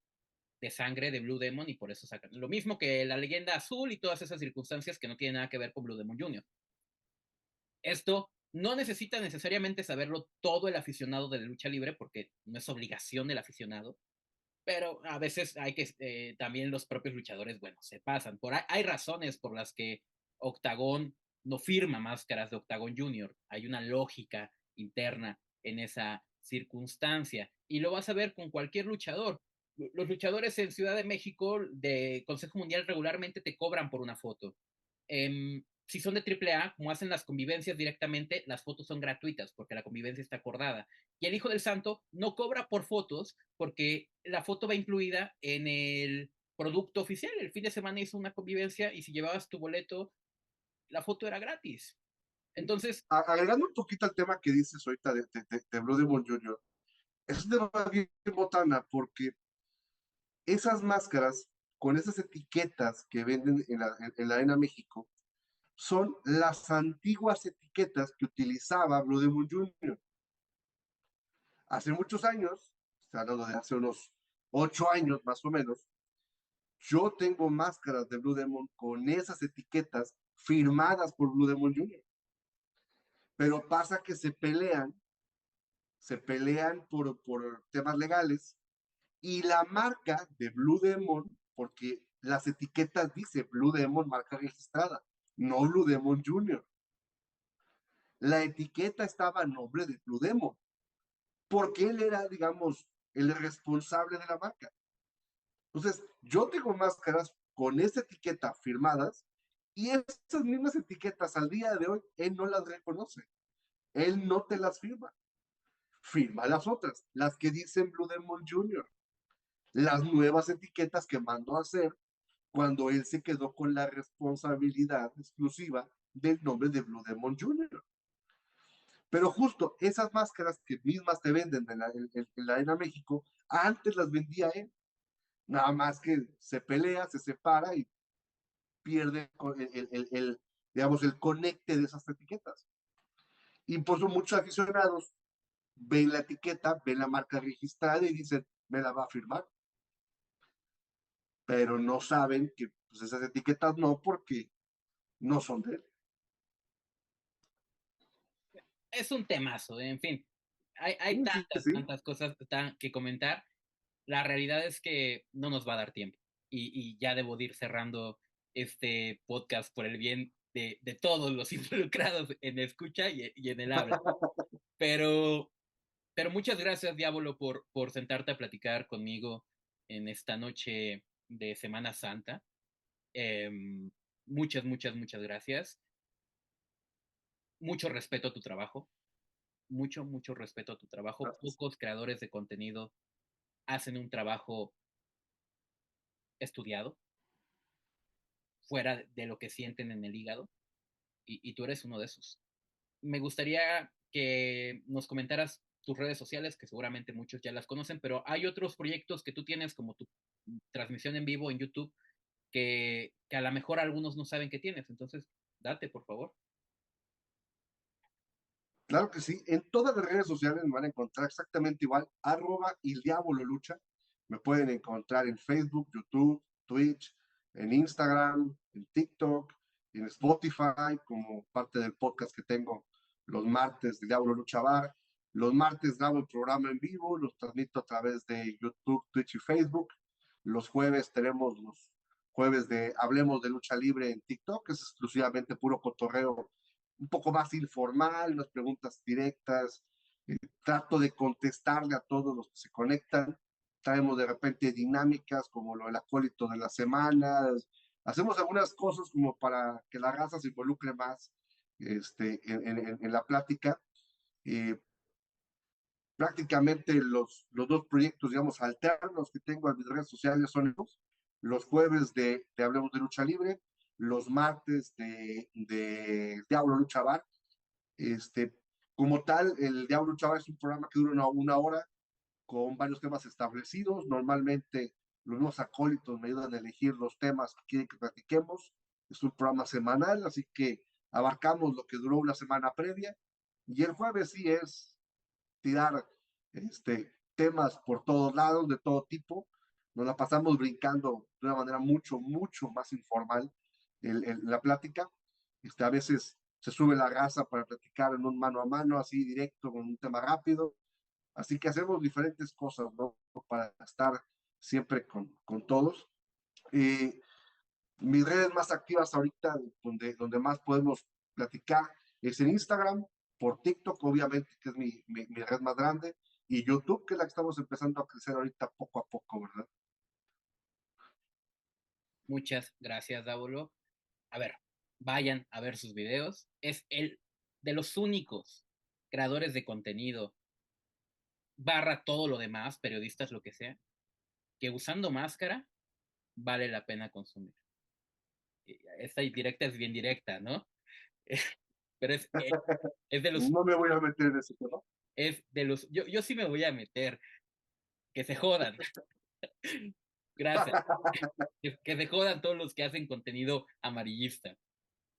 de sangre de Blue Demon, y por eso sacan. Lo mismo que la leyenda azul y todas esas circunstancias que no tienen nada que ver con Blue Demon Jr. Esto no necesita necesariamente saberlo todo el aficionado de la lucha libre, porque no es obligación del aficionado, pero a veces hay que, también los propios luchadores, bueno, se pasan. Hay razones por las que Octagon no firma máscaras de Octagon Junior. Hay una lógica interna en esa circunstancia. Y lo vas a ver con cualquier luchador. Los luchadores en Ciudad de México de Consejo Mundial regularmente te cobran por una foto. Si son de AAA, como hacen las convivencias directamente, las fotos son gratuitas porque la convivencia está acordada. Y el Hijo del Santo no cobra por fotos porque la foto va incluida en el producto oficial. El fin de semana hizo una convivencia y si llevabas tu boleto, la foto era gratis. Entonces, Agregando un poquito al tema que dices ahorita de Blue Demon Jr., es un tema bien botana porque esas máscaras con esas etiquetas que venden en la Arena México son las antiguas etiquetas que utilizaba Blue Demon Jr. Hace muchos años, estoy hablando de hace unos 8 años más o menos, yo tengo máscaras de Blue Demon con esas etiquetas firmadas por Blue Demon Jr. Pero pasa que se pelean por temas legales y la marca de Blue Demon, porque las etiquetas dice Blue Demon marca registrada, no Blue Demon Jr. La etiqueta estaba a nombre de Blue Demon, porque él era, digamos, el responsable de la marca. Entonces, yo tengo máscaras con esa etiqueta firmadas y esas mismas etiquetas al día de hoy, él no las reconoce. Él no te las firma. Firma las otras, las que dicen Blue Demon Jr., las nuevas etiquetas que mandó a hacer cuando él se quedó con la responsabilidad exclusiva del nombre de Blue Demon Jr. Pero justo esas máscaras que mismas te venden en la Arena México, antes las vendía él. Nada más que se pelea, se separa y pierde digamos, el conecte de esas etiquetas. Y por eso muchos aficionados ven la etiqueta, ven la marca registrada y dicen, me la va a firmar. Pero no saben que pues, esas etiquetas no, porque no son de él. es un temazo, en fin. Hay Sí, sí, sí. tantas cosas que comentar. la realidad es que no nos va a dar tiempo y ya debo de ir cerrando este podcast por el bien de todos los involucrados en escucha y en el habla. Pero muchas gracias, Diablo, por sentarte a platicar conmigo en esta noche de Semana Santa. Muchas, muchas, muchas gracias. Mucho respeto a tu trabajo. Mucho, mucho respeto a tu trabajo. Gracias. Pocos creadores de contenido hacen un trabajo estudiado, fuera de lo que sienten en el hígado, y tú eres uno de esos. Me gustaría que nos comentaras tus redes sociales, que seguramente muchos ya las conocen, pero hay otros proyectos que tú tienes, como tu transmisión en vivo en YouTube, que a lo mejor algunos no saben que tienes. Entonces, date, por favor. Claro que sí, en todas las redes sociales me van a encontrar exactamente igual, @ildiabololucha. Me pueden encontrar en Facebook, YouTube, Twitch, en Instagram, en TikTok, en Spotify, como parte del podcast que tengo los martes del Diablo Lucha Bar. Los martes grabo el programa en vivo, los transmito a través de YouTube, Twitch y Facebook. Los jueves tenemos los jueves de Hablemos de Lucha Libre en TikTok, que es exclusivamente puro cotorreo, un poco más informal, unas preguntas directas. Trato de contestarle a todos los que se conectan. Traemos de repente dinámicas como lo del acólito de las semanas. Hacemos algunas cosas como para que la raza se involucre más en la plática. Prácticamente los dos proyectos, digamos, alternos que tengo en mis redes sociales son los jueves de Hablemos de Lucha Libre, los martes de Diablo Lucha Bar. Como tal, el Diablo Lucha Bar es un programa que dura una hora con varios temas establecidos. Normalmente los nuevos acólitos me ayudan a elegir los temas que quieren que platiquemos. Es un programa semanal, así que abarcamos lo que duró una semana previa. Y el jueves sí es tirar temas por todos lados, de todo tipo. Nos la pasamos brincando de una manera mucho, mucho más informal la plática. A veces se sube la raza para platicar en un mano a mano, así directo, con un tema rápido. Así que hacemos diferentes cosas, ¿no? Para estar siempre con todos. Mis redes más activas ahorita, donde más podemos platicar, es en Instagram, por TikTok, obviamente, que es mi red más grande, y YouTube, que es la que estamos empezando a crecer ahorita poco a poco, ¿verdad? Muchas gracias, Dábulo. A ver, vayan a ver sus videos. Es el de los únicos creadores de contenido, barra todo lo demás, periodistas, lo que sea, que usando máscara vale la pena consumir. Esta directa es bien directa, ¿no? Pero es de los... No me voy a meter en ese tema. Es de los... Yo sí me voy a meter. Que se jodan. Gracias. Que se jodan todos los que hacen contenido amarillista.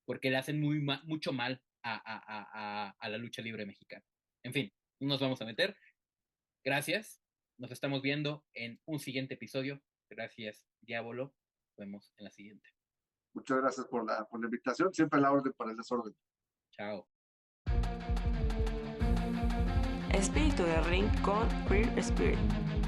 Porque le hacen mucho mal a la lucha libre mexicana. En fin, no nos vamos a meter. Gracias. Nos estamos viendo en un siguiente episodio. Gracias, Diablo. Nos vemos en la siguiente. Muchas gracias por la invitación. Siempre a la orden para el desorden. Chao. Espíritu de Ring con Queer Spirit.